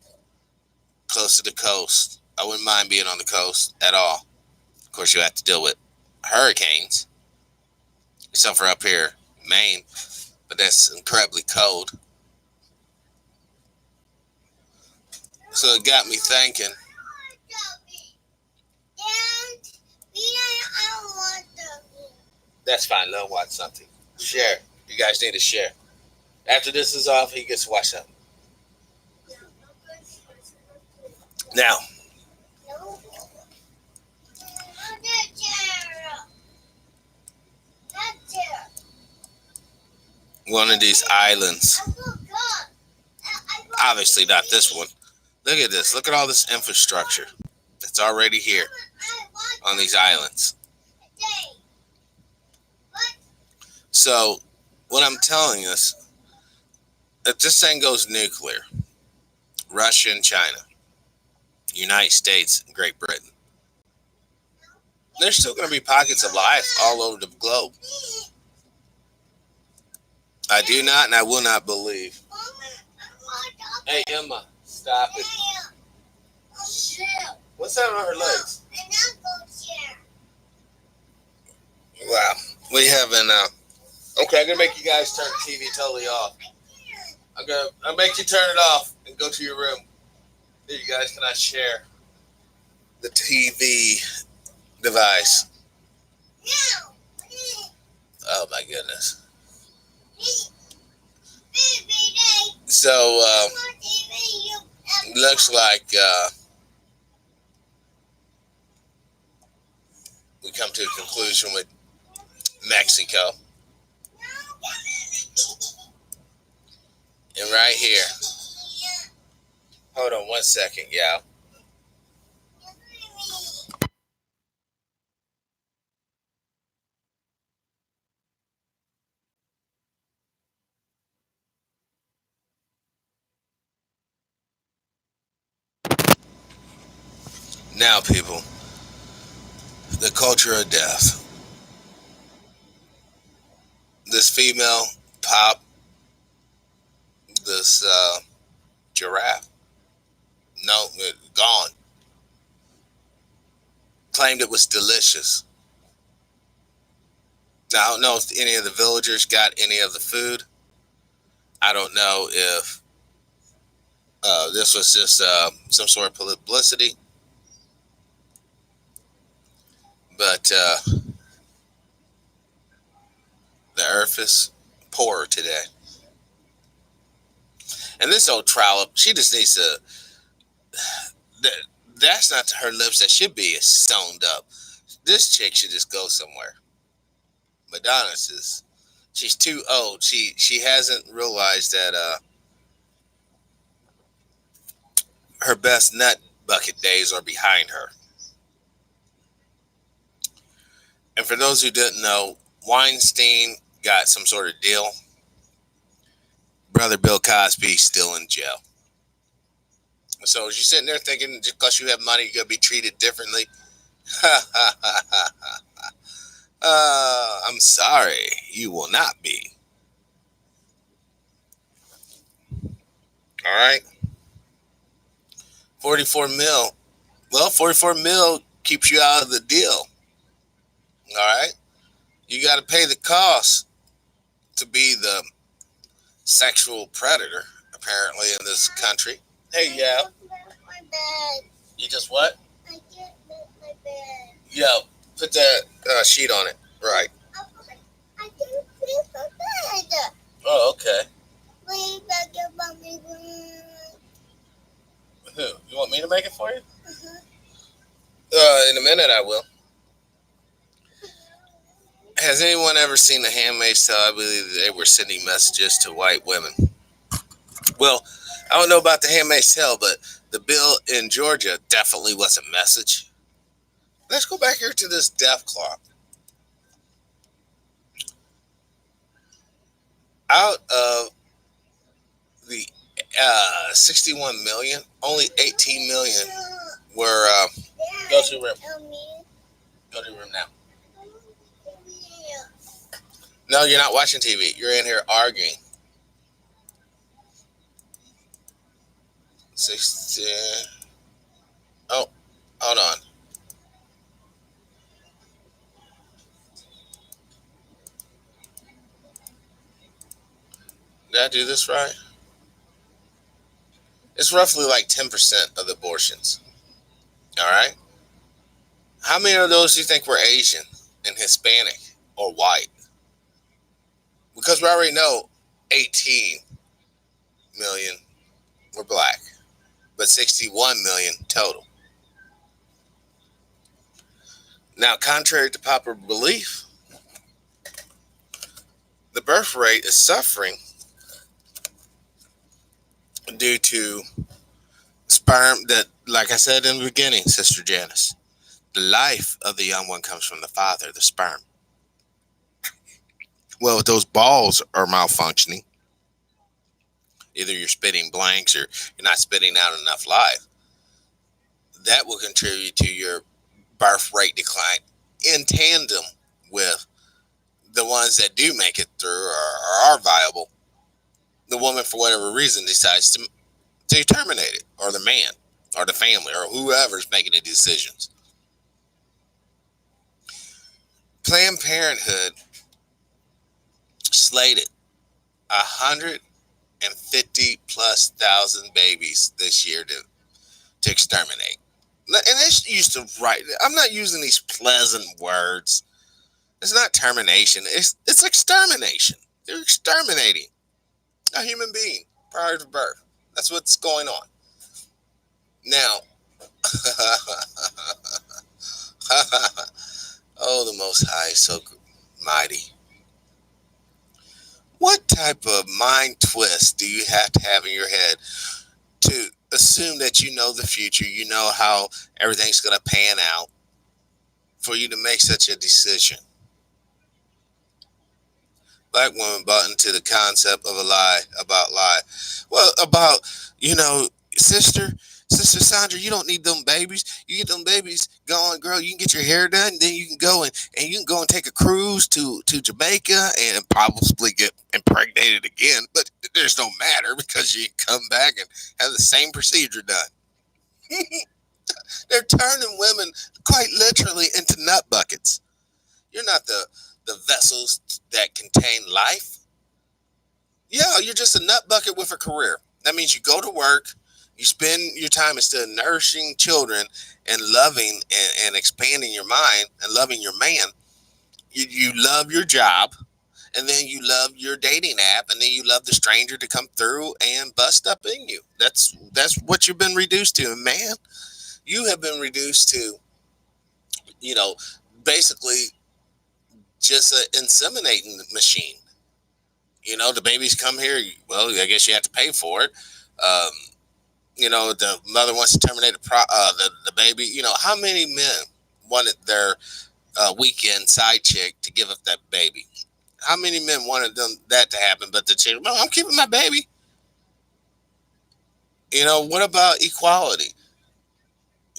close to the coast, I wouldn't mind being on the coast at all. Of course, you have to deal with hurricanes, except for up here, Maine, but that's incredibly cold. So it got me thinking. That's fine. Let him watch something. Share. You guys need to share. After this is off, he gets to watch something. Now, one of these islands, obviously not this one. Look at this. Look at all this infrastructure that's already here on these islands. So, what I'm telling us, if this thing goes nuclear, Russia and China, United States, and Great Britain, there's still going to be pockets of life all over the globe. I do not and I will not believe. Hey, Emma, stop it. What's that on her legs? Wow. We have an, okay, I'm going to make you guys turn the TV totally off. I'll make you turn it off and go to your room. Here, you guys cannot share the TV device. Oh my goodness. So, looks like we come to a conclusion with Mexico. And right here, hold on one second, y'all. Now, people, the culture of death. This female popped this giraffe. No, gone. Claimed it was delicious. Now, I don't know if any of the villagers got any of the food. I don't know if this was just some sort of publicity. But the earth is poor today. And this old trollop, she just needs to. That's not her lips that should be sewn up. This chick should just go somewhere. Madonna's is, she's too old. She hasn't realized that her best nut bucket days are behind her. And for those who didn't know, Weinstein got some sort of deal. Brother Bill Cosby's still in jail. So as you're sitting there thinking just because you have money, you're going to be treated differently. I'm sorry, you will not be. All right. 44 mil. Well, 44 mil keeps you out of the deal. All right. You got to pay the cost to be the sexual predator, apparently, in this country. Hey, yeah. You just what? I just make my bed. Yeah, put that sheet on it. Right. I didn't make my bed. Oh, okay. minute, I will. Has anyone ever seen The Handmaid's Tale? I believe they were sending messages to white women. Well, I don't know about The Handmaid's Tale, but the bill in Georgia definitely was a message. Let's go back here to this death clock. Out of the 61 million, only 18 million were. Go to the room. Go to the room now. No, you're not watching TV. You're in here arguing. 60. Oh, hold on. Did I do this right? It's roughly like 10% of the abortions. All right. How many of those do you think were Asian and Hispanic or white? Because we already know 18 million were black, but 61 million total. Now, contrary to popular belief, the birth rate is suffering due to sperm that, like I said in the beginning, Sister Janice, the life of the young one comes from the father, the sperm. Well, if those balls are malfunctioning, either you're spitting blanks or you're not spitting out enough life, that will contribute to your birth rate decline in tandem with the ones that do make it through or are viable. The woman, for whatever reason, decides to terminate it, or the man, or the family, or whoever's making the decisions. Planned Parenthood slated 150 plus thousand babies this year to exterminate. And they used to write. I'm not using these pleasant words. It's not termination. It's extermination. They're exterminating a human being prior to birth. That's what's going on. Now, oh, the Most High is so mighty. What type of mind twist do you have to have in your head to assume that you know the future, you know how everything's going to pan out for you to make such a decision? Black woman bought into the concept of a lie about lie. Well, about, sister, Sister Sandra, you don't need them babies. You get them babies going, girl, you can get your hair done, then you can go and you can go and take a cruise to Jamaica and possibly get impregnated again. But there's no matter because you come back and have the same procedure done. They're turning women quite literally into nut buckets. You're not the vessels that contain life. Yeah, you're just a nut bucket with a career. That means you go to work, you spend your time instead of nourishing children and loving and expanding your mind and loving your man. You love your job, and then you love your dating app, and then you love the stranger to come through and bust up in you. That's what you've been reduced to, man. You have been reduced to, you know, basically just an inseminating machine. The babies come here. Well, I guess you have to pay for it. Um, the mother wants to terminate the baby. How many men wanted their weekend side chick to give up that baby? How many men wanted that to happen? But the chick, well, I'm keeping my baby. What about equality?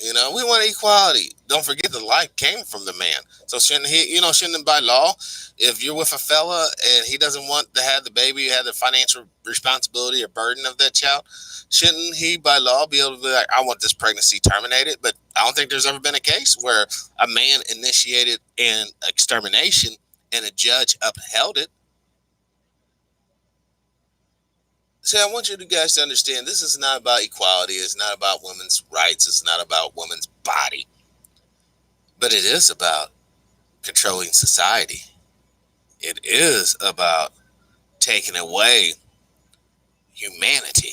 We want equality. Don't forget the life came from the man. So shouldn't by law, if you're with a fella and he doesn't want to have the baby, have the financial responsibility or burden of that child, shouldn't he by law be able to be like, I want this pregnancy terminated? But I don't think there's ever been a case where a man initiated an extermination and a judge upheld it. See, I want you guys to understand this is not about equality. It's not about women's rights. It's not about women's body. But it is about controlling society. It is about taking away humanity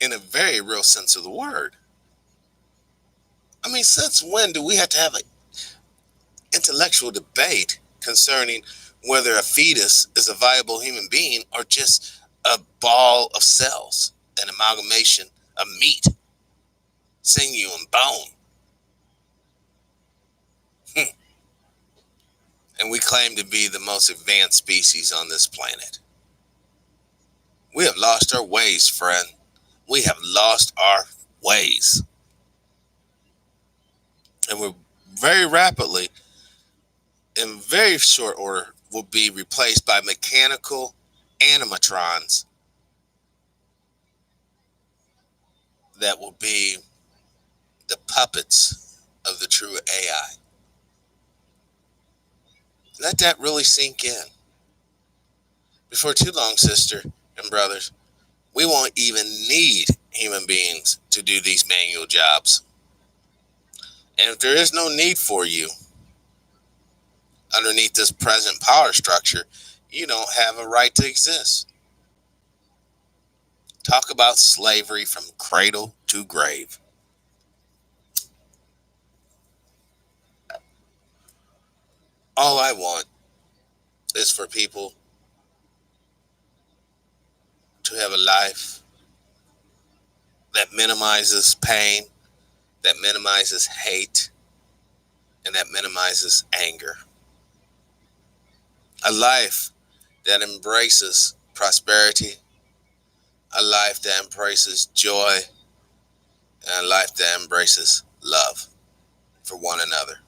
in a very real sense of the word. I mean, since when do we have to have an intellectual debate concerning whether a fetus is a viable human being or just a ball of cells, an amalgamation of meat, sinew, and bone? And we claim to be the most advanced species on this planet. We have lost our ways, friend. We have lost our ways. And we're very rapidly, in very short order, will be replaced by mechanical animatrons that will be the puppets of the true AI. Let that really sink in. Before too long, sister and brothers, we won't even need human beings to do these manual jobs. And if there is no need for you underneath this present power structure, you don't have a right to exist. Talk about slavery from cradle to grave. All I want is for people to have a life that minimizes pain, that minimizes hate, and that minimizes anger. A life that embraces prosperity, a life that embraces joy, and a life that embraces love for one another.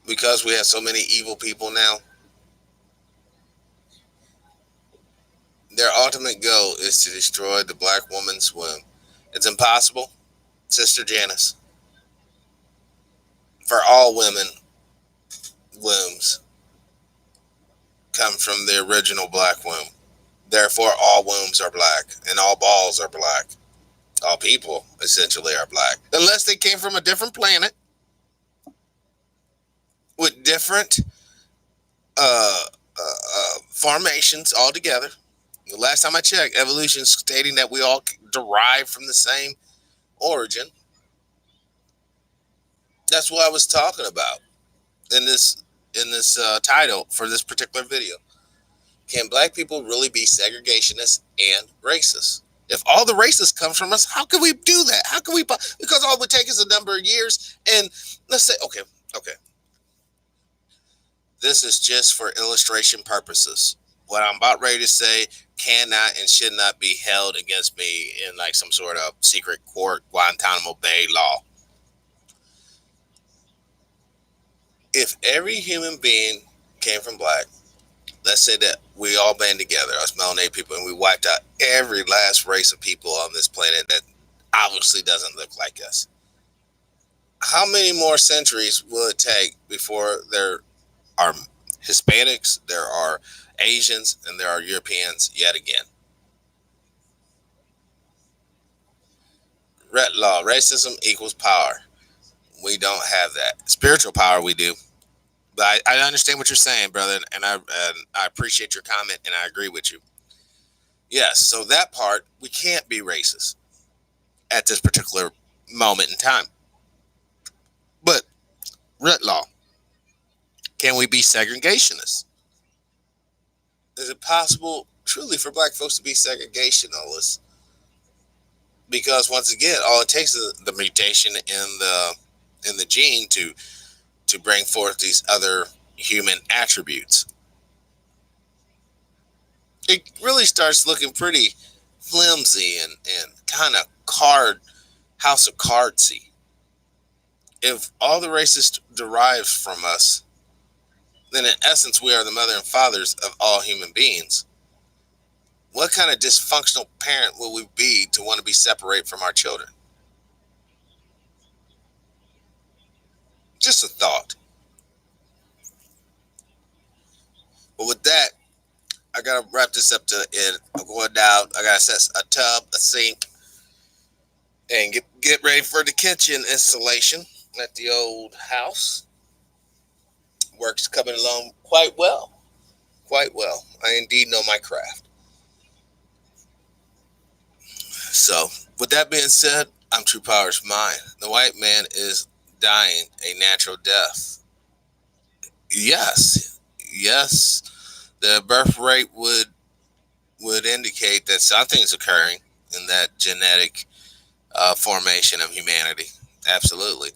Because we have so many evil people now, their ultimate goal is to destroy the black woman's womb. It's impossible, Sister Janice, for all women wombs come from the original black womb. Therefore, all wombs are black and all balls are black. All people essentially are black, unless they came from a different planet with different uh, formations altogether. The last time I checked, evolution stating that we all derive from the same origin. That's what I was talking about in this title for this particular video. Can black people really be segregationists and racist? If all the racists come from us, how can we do that? How can we? Because all it would take is a number of years. And let's say, okay, this is just for illustration purposes. What I'm about ready to say cannot and should not be held against me in like some sort of secret court, Guantanamo Bay law. If every human being came from black, let's say that we all band together, us melanated people, and we wiped out every last race of people on this planet that obviously doesn't look like us. How many more centuries will it take before there are Hispanics, there are Asians, and there are Europeans yet again? Red law, racism equals power. We don't have that. Spiritual power, we do. But I understand what you're saying, brother, and I appreciate your comment, and I agree with you. Yes, so that part, we can't be racist at this particular moment in time. But red law, can we be segregationists? Is it possible truly for black folks to be segregationalists? Because once again, all it takes is the mutation in the gene to bring forth these other human attributes. It really starts looking pretty flimsy and kind of house of cardsy. If all the races derives from us, then in essence we are the mother and fathers of all human beings. What kind of dysfunctional parent will we be to want to be separated from our children? Just a thought. But with that, I gotta wrap this up to it. I'm going down. I gotta set a tub, a sink, and get ready for the kitchen installation at the old house. Work's coming along quite well. Quite well. I indeed know my craft. So, with that being said, I'm True Power's Mind. The white man is dying a natural death. Yes, yes, the birth rate would indicate that something's occurring in that genetic formation of humanity. Absolutely.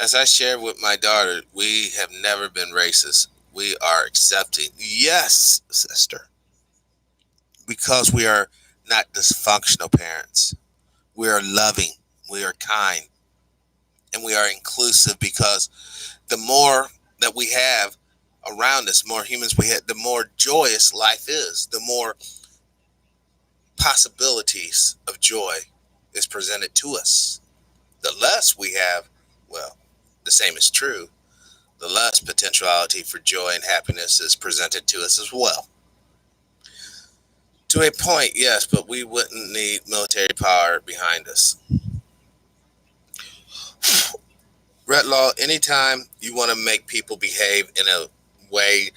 As I shared with my daughter, we have never been racist. We are accepting. Yes, sister, because we are not dysfunctional parents. We are loving. We are kind. And we are inclusive because the more that we have around us, more humans we have, the more joyous life is, the more possibilities of joy is presented to us. The less we have, well, the same is true, the less potentiality for joy and happiness is presented to us as well. To a point, yes, but we wouldn't need military power behind us. Red Law, anytime you want to make people behave in a way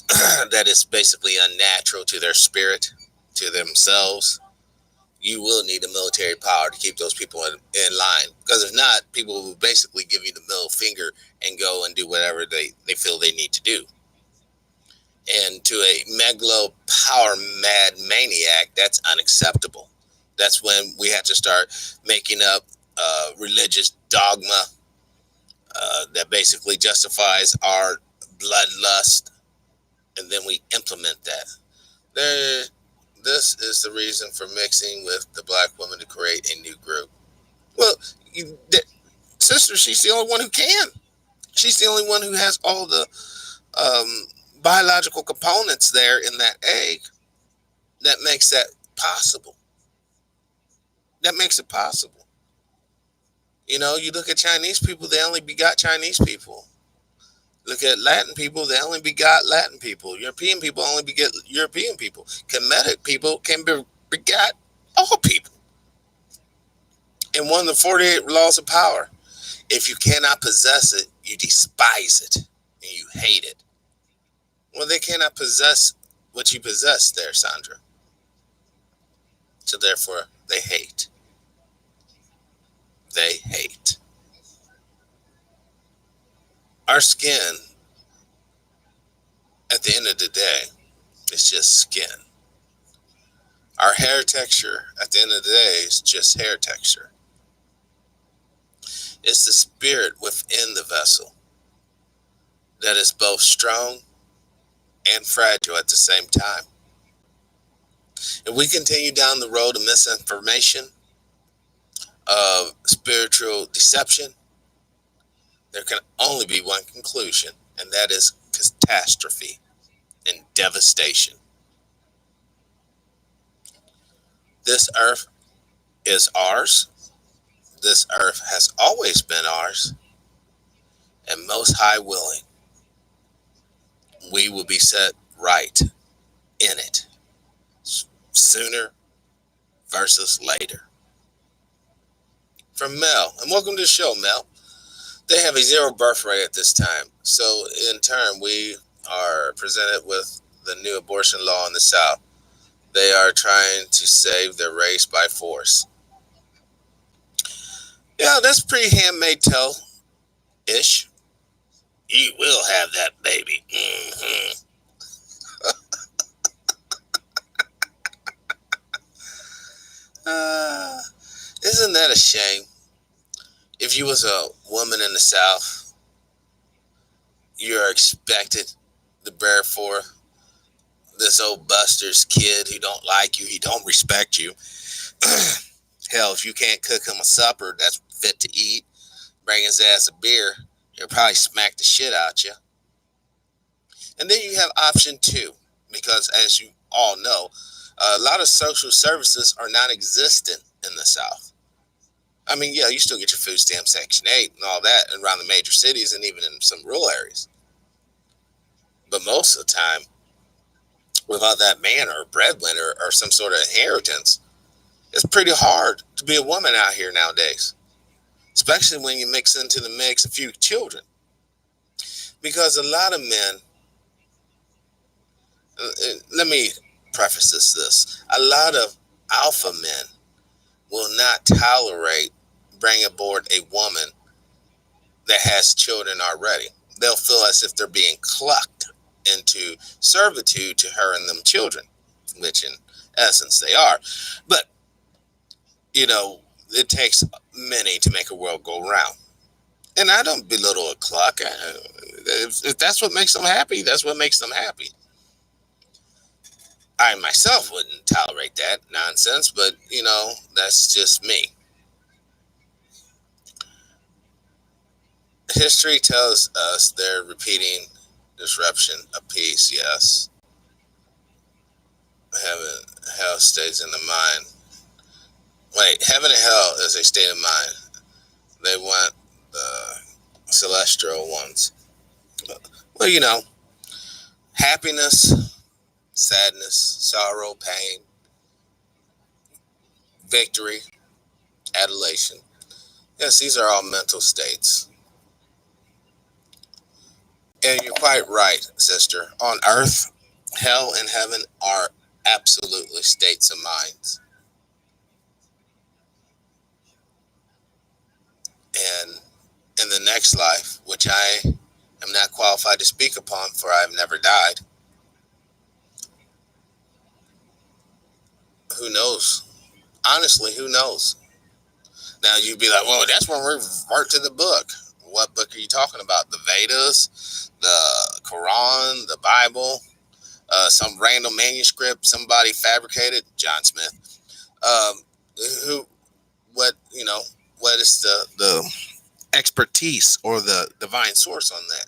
that is basically unnatural to their spirit, to themselves, you will need a military power to keep those people in line. Because if not, people will basically give you the middle finger and go and do whatever they feel they need to do. And to a megalo power mad maniac, that's unacceptable. That's when we have to start making up religious dogma that basically justifies our bloodlust, and then we implement that. There, this is the reason for mixing with the black woman to create a new group. Well, sister, she's the only one who can. She's the only one who has all the biological components there in that egg that makes that possible. That makes it possible. You know, you look at Chinese people, they only begot Chinese people. Look at Latin people, they only begot Latin people. European people only beget European people. Kemetic people can begat all people. And one of the 48 laws of power, if you cannot possess it, you despise it and you hate it. Well, they cannot possess what you possess there, Sandra. So therefore, they hate. They hate. Our skin, at the end of the day, is just skin. Our hair texture, at the end of the day, is just hair texture. It's the spirit within the vessel that is both strong and fragile at the same time. If we continue down the road of misinformation, of spiritual deception, there can only be one conclusion, and that is catastrophe and devastation. This earth is ours. This earth has always been ours, and most high willing, we will be set right in it sooner versus later. From Mel, and welcome to the show, Mel. They have a zero birth rate at this time, so in turn, we are presented with the new abortion law in the South. They are trying to save their race by force. Yeah, that's pretty handmade tale ish. You will have that baby. Mm-hmm. Uh, isn't that a shame? If you was a woman in the South, you're expected to bear forth this old Buster's kid who don't like you, he don't respect you. Hell, if you can't cook him a supper that's fit to eat, bring his ass a beer, he'll probably smack the shit out you. And then you have option two, because as you all know, a lot of social services are non-existent in the South. I mean, yeah, you still get your food stamp Section 8 and all that around the major cities and even in some rural areas. But most of the time, without that man or breadwinner or some sort of inheritance, it's pretty hard to be a woman out here nowadays, especially when you mix into the mix a few children. Because a lot of men, let me preface this, a lot of alpha men will not tolerate bring aboard a woman that has children already. They'll feel as if they're being clucked into servitude to her and them children, which in essence they are. But, you know, it takes many to make a world go round. And I don't belittle a cluck. If that's what makes them happy, that's what makes them happy. I myself wouldn't tolerate that nonsense, but, you know, that's just me. History tells us they're repeating disruption of peace, yes. Heaven, hell stays in the mind. Wait, heaven and hell is a state of mind. They want the celestial ones. Well, you know, happiness, sadness, sorrow, pain, victory, adulation. Yes, these are all mental states. And you're quite right, sister. On earth, hell and heaven are absolutely states of minds. And in the next life, which I am not qualified to speak upon, for I have never died, who knows? Honestly, who knows? Now you'd be like, well, that's when we revert to the book. What book are you talking about? The Vedas, the Quran, the Bible, some random manuscript somebody fabricated? John Smith. Um, who? What? You know? What is the expertise or the divine source on that?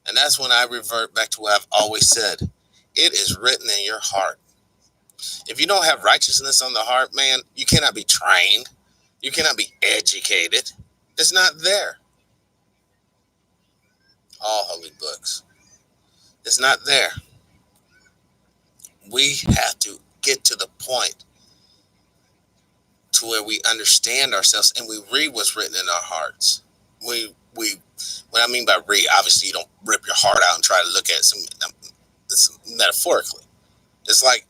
And that's when I revert back to what I've always said. It is written in your heart. If you don't have righteousness on the heart, man, you cannot be trained. You cannot be educated. It's not there. All holy books. It's not there. We have to get to the point to where we understand ourselves and we read what's written in our hearts. We what I mean by read, obviously you don't rip your heart out and try to look at some it's metaphorically. It's like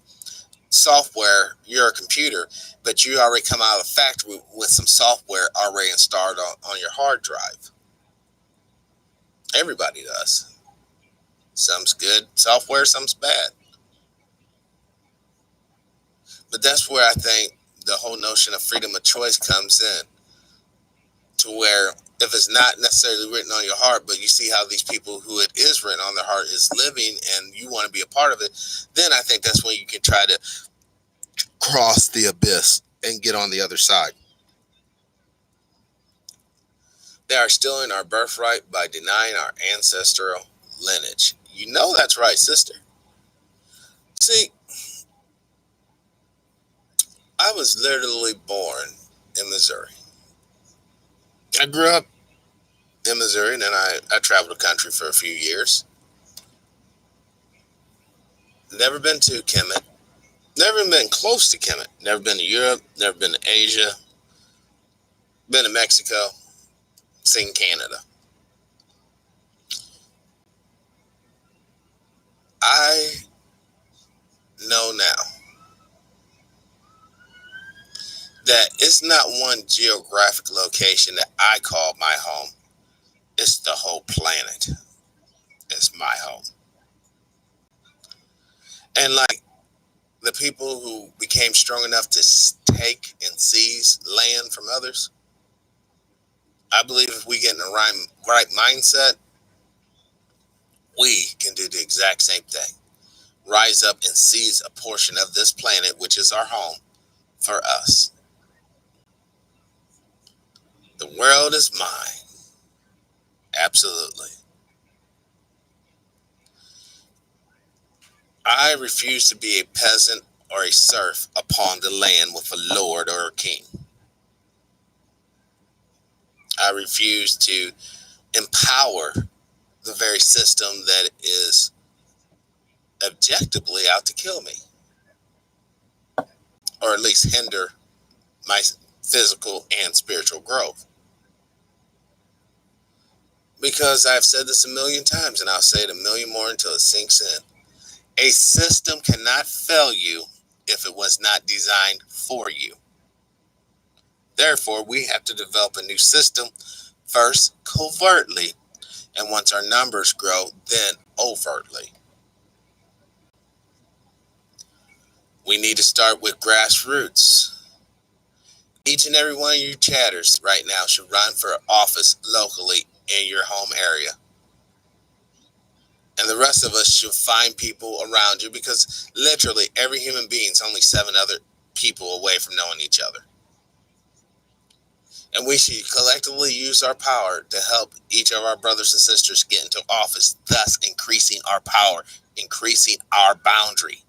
software, you're a computer, but you already come out of the factory with some software already installed on your hard drive. Everybody does. Some's good software, some's bad. But that's where I think the whole notion of freedom of choice comes in. To where if it's not necessarily written on your heart, but you see how these people who it is written on their heart is living and you want to be a part of it, then I think that's when you can try to cross the abyss and get on the other side. They are stealing our birthright by denying our ancestral lineage. You know that's right, sister. See, I was literally born in Missouri. I grew up in Missouri, and then I traveled the country for a few years. Never been to Kemet. Never been close to Kemet. Never been to Europe. Never been to Asia. Been to Mexico. Seen Canada. I know now that it's not one geographic location that I call my home. It's the whole planet. It's my home. And like the people who became strong enough to take and seize land from others, I believe if we get in the right mindset, we can do the exact same thing. Rise up and seize a portion of this planet, which is our home, for us. The world is mine. Absolutely. I refuse to be a peasant or a serf upon the land with a lord or a king. I refuse to empower the very system that is objectively out to kill me, or at least hinder my physical and spiritual growth. Because I've said this a million times, and I'll say it a million more until it sinks in. A system cannot fail you if it was not designed for you. Therefore, we have to develop a new system, first covertly, and once our numbers grow, then overtly. We need to start with grassroots. Each and every one of you chatters right now should run for office locally in your home area. And the rest of us should find people around you, because literally every human being is only 7 other people away from knowing each other. And we should collectively use our power to help each of our brothers and sisters get into office, thus increasing our power, increasing our boundary.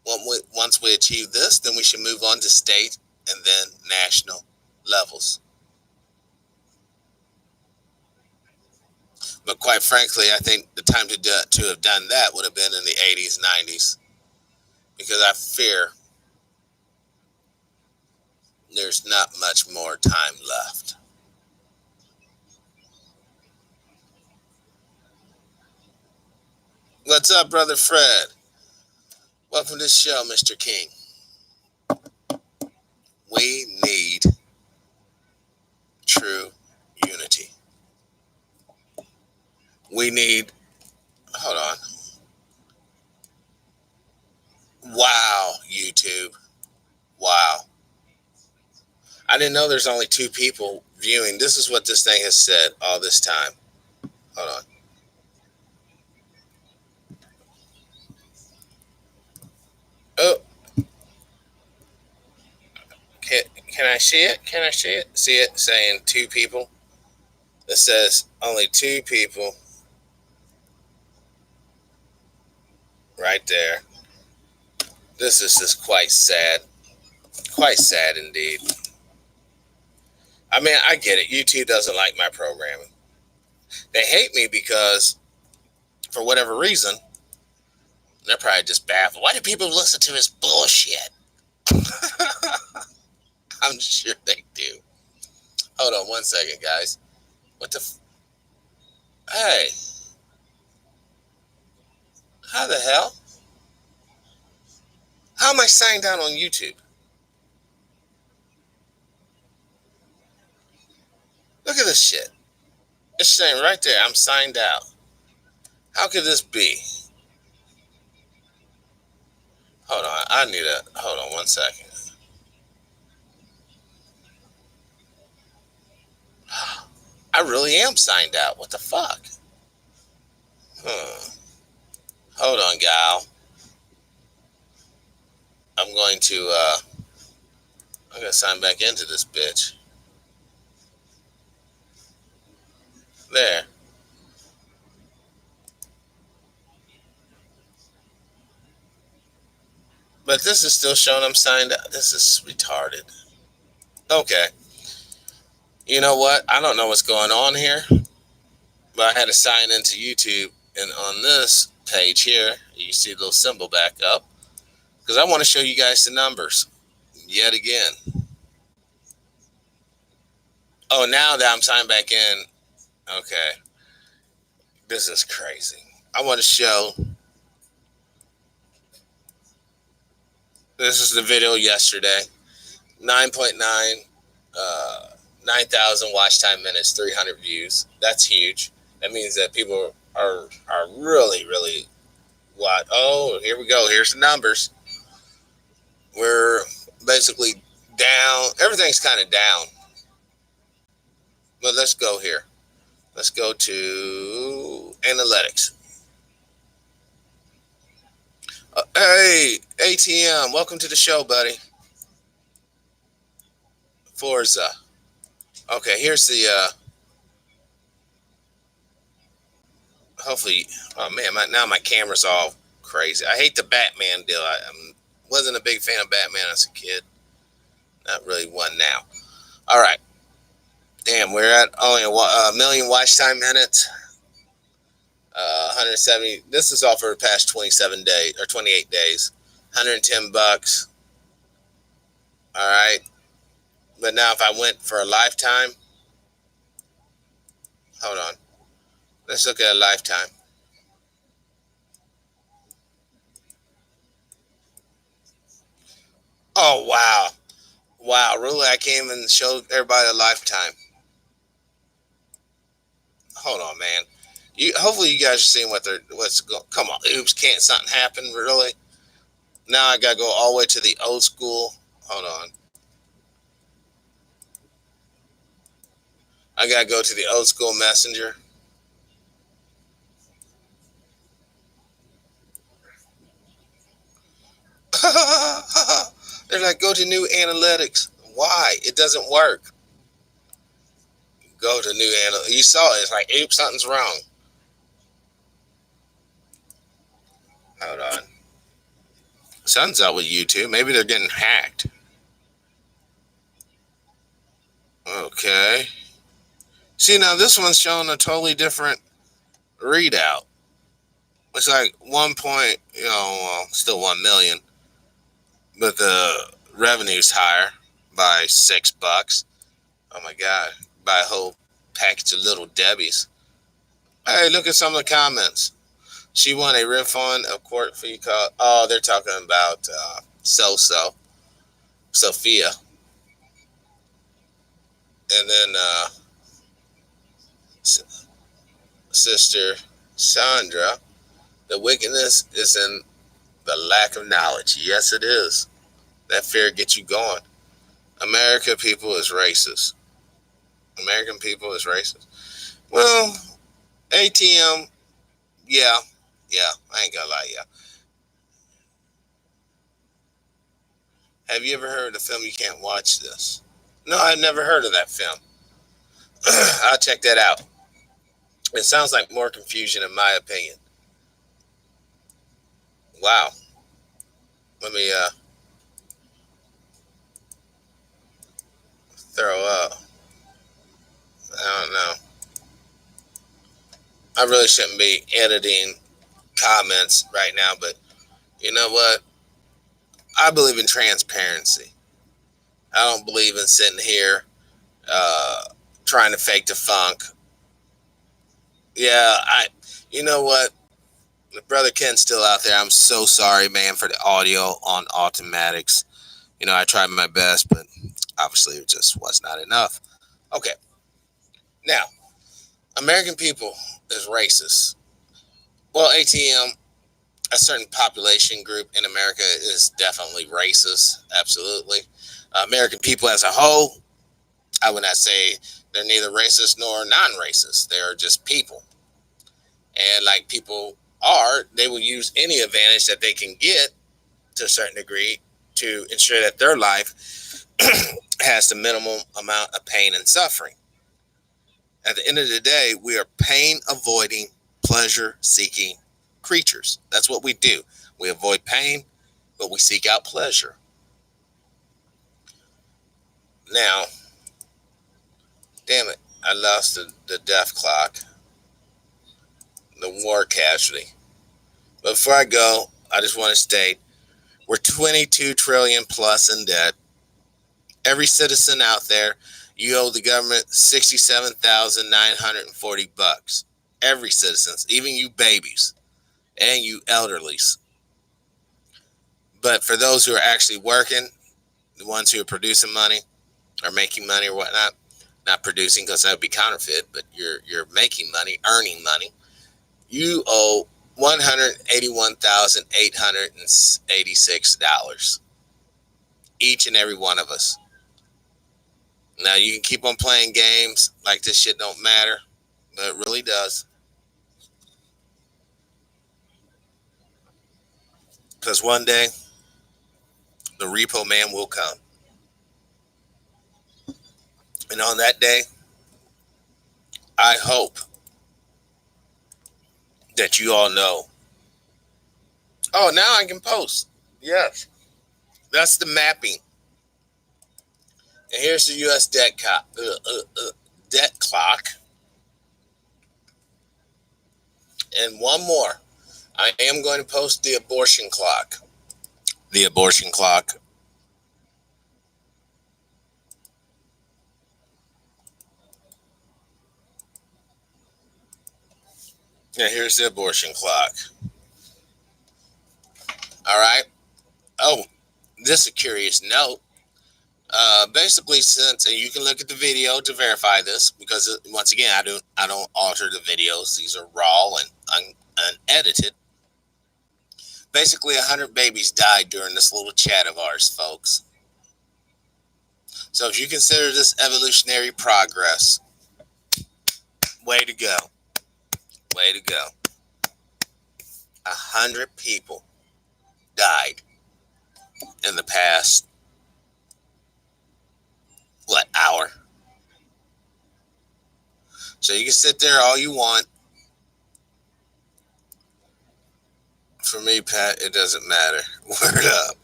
Once we achieve this, then we should move on to state and then national levels. But quite frankly, I think the time to have done that would have been in the 80s, 90s, because I fear there's not much more time left. What's up, Brother Fred? Welcome to the show, Mr. King. We need true unity. We need, hold on. Wow, YouTube. Wow. I didn't know there's only 2 people viewing. This is what this thing has said all this time. Hold on. Oh, can I see it? Can I see it? See it saying 2 people? It says only 2 people right there. This is just quite sad. Quite sad indeed. I mean, I get it. YouTube doesn't like my programming. They hate me because, for whatever reason, they're probably just baffled. Why do people listen to this bullshit? I'm sure they do. Hold on one second, guys. What the? Hey, how the hell? How am I signed out on YouTube? Look at this shit. It's saying right there, I'm signed out. How could this be? Hold on, hold on one second. I really am signed out. What the fuck? Hold on, gal. I'm going to, I'm going to sign back into this bitch. There. But this is still showing I'm signed out. This is retarded. Okay. You know what? I don't know what's going on here, but I had to sign into YouTube, and on this page here, you see the little symbol back up, because I want to show you guys the numbers yet again. Oh, now that I'm signed back in, okay. This is crazy. I want to show. This is the video yesterday. 9.9, 9,000 watch time minutes, 300 views. That's huge. That means that people are really, really what? Oh, here we go. Here's the numbers. We're basically down. Everything's kind of down. But let's go here. Let's go to analytics. Hey, ATM, welcome to the show, buddy. Forza. Okay, here's the, hopefully, oh man, now my camera's all crazy. I hate the Batman deal. I wasn't a big fan of Batman as a kid. Not really one now. All right. Damn, we're at only a million watch time minutes. 170. This is all for the past 27 days or 28 days. $110. All right. But now if I went for a lifetime, hold on. Let's look at a lifetime. Oh, wow. Wow, really? I can't even show everybody a lifetime. Hold on, man. Hopefully you guys are seeing what's going. Come on, oops, can't something happen? Really? Now I gotta go all the way to the old school. Hold on. I gotta go to the old school messenger. They're like, go to new analytics. Why? It doesn't work. Go to new analytics. You saw it. It's like, oops, something's wrong. Hold on. Something's up with YouTube. Maybe they're getting hacked. Okay. See, now this one's showing a totally different readout. It's like 1 point, well, still 1 million, but the revenue's higher by $6. Oh my God. Buy a whole package of Little Debbie's. Hey, look at some of the comments. She won a refund of court fee call. Oh, they're talking about Sophia. And then Sister Sandra. The wickedness is in the lack of knowledge. Yes, it is. That fear gets you going. American people is racist. American people is racist. Well, ATM, yeah, yeah. I ain't gonna lie, yeah. Have you ever heard of the film You Can't Watch This? No, I've never heard of that film. I'll check that out. It sounds like more confusion, in my opinion. Wow. Let me throw up. I don't know. I really shouldn't be editing comments right now, but you know what? I believe in transparency. I don't believe in sitting here uh, trying to fake the funk. Yeah, you know what? Brother Ken's still out there. I'm so sorry, man, for the audio on automatics. I tried my best, but obviously it just was not enough. Okay, now, American people is racist. Well, ATM, a certain population group in America is definitely racist. Absolutely. American people as a whole, I would not say they're neither racist nor non-racist. They're just people. And like people are, they will use any advantage that they can get to a certain degree to ensure that their life has the minimum amount of pain and suffering. At the end of the day, we are pain avoiding, pleasure seeking creatures. That's what we do. We avoid pain, but we seek out pleasure. Now, damn it, I lost the death clock, the war casualty. But before I go, I just want to state we're 22 trillion plus in debt. Every citizen out there, you owe the government $67,940. Every citizen, even you babies and you elderlies. But for those who are actually working, the ones who are producing money or making money or whatnot, not producing because that would be counterfeit, but you're making money, earning money, you owe $181,886. Each and every one of us. Now you can keep on playing games like this shit don't matter, but it really does. Because one day the repo man will come. And on that day, I hope that you all know. Oh, now I can post. Yes. That's the mapping. And here's the U.S. debt clock. And one more. I am going to post the abortion clock. The abortion clock. Yeah, here's the abortion clock. All right. Oh, this is a curious note. Basically, since and you can look at the video to verify this, because once again, I don't alter the videos. These are raw and unedited. Basically, 100 babies died during this little chat of ours, folks. So if you consider this evolutionary progress, way to go. Way to go. 100 people died in the past, hour? So you can sit there all you want. For me, Pat, it doesn't matter. Word up.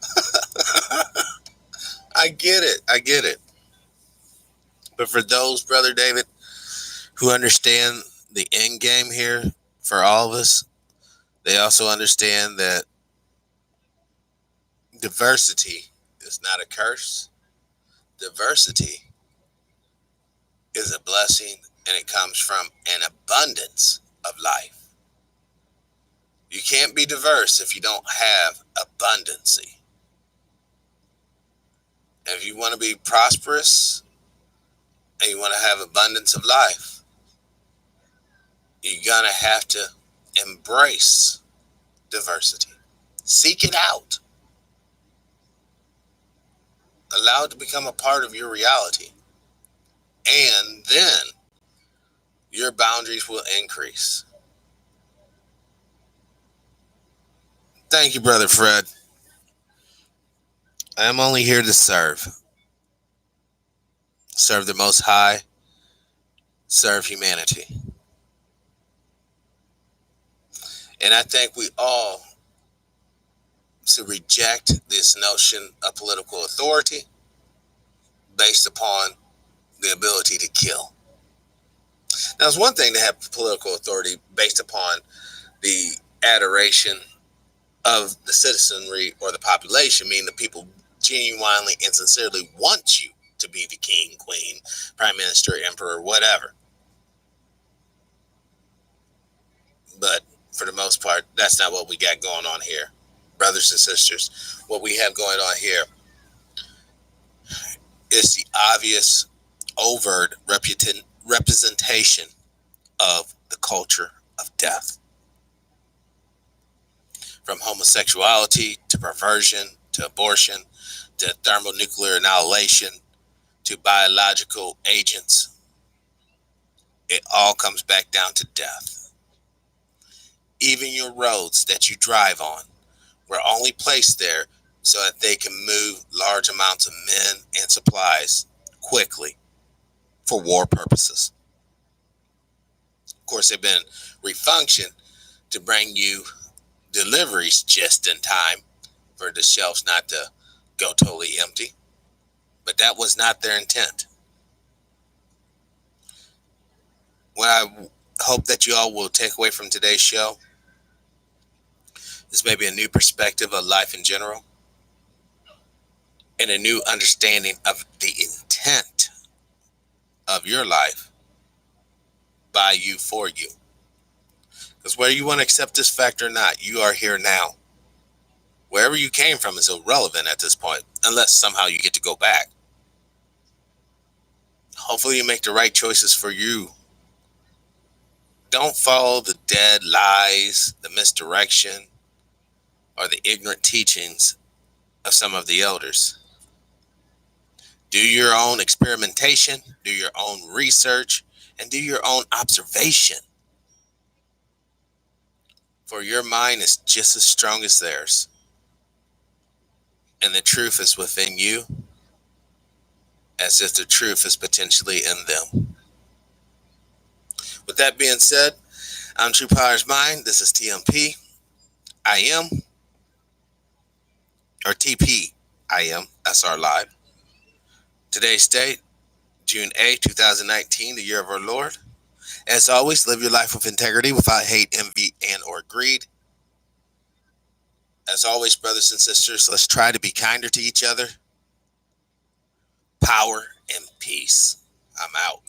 I get it. I get it. But for those, Brother David, who understand the end game here for all of us, they also understand that diversity is not a curse. Diversity is a blessing, and it comes from an abundance of life. You can't be diverse if you don't have abundancy. If you want to be prosperous and you want to have abundance of life, you're going to have to embrace diversity. Seek it out. Allow it to become a part of your reality. And then your boundaries will increase. Thank you, Brother Fred. I am only here to serve. Serve the Most High. Serve humanity. And I think we all should reject this notion of political authority based upon the ability to kill. Now, it's one thing to have political authority based upon the adoration of the citizenry or the population, meaning the people genuinely and sincerely want you to be the king, queen, prime minister, emperor, whatever. But for the most part, that's not what we got going on here. Brothers and sisters, what we have going on here is the obvious, overt representation of the culture of death. From homosexuality to perversion to abortion to thermonuclear annihilation to biological agents, it all comes back down to death. Even your roads that you drive on were only placed there so that they can move large amounts of men and supplies quickly for war purposes. Of course, they've been refunctioned to bring you deliveries just in time for the shelves not to go totally empty. But that was not their intent. What I hope that you all will take away from today's show is maybe a new perspective of life in general and a new understanding of the intent of your life by you for you. Because whether you want to accept this fact or not, you are here now. Wherever you came from is irrelevant at this point, unless somehow you get to go back. Hopefully you make the right choices for you. Don't follow the dead lies, the misdirection, or the ignorant teachings of some of the elders. Do your own experimentation, do your own research, and do your own observation. For your mind is just as strong as theirs. And the truth is within you, as if the truth is potentially in them. With that being said, I'm True Power's Mind. This is TMP. I am, or TPIM SR Live. Today's date, June 8, 2019, the year of our Lord. As always, live your life with integrity without hate, envy, and or greed. As always, brothers and sisters, let's try to be kinder to each other. Power and peace. I'm out.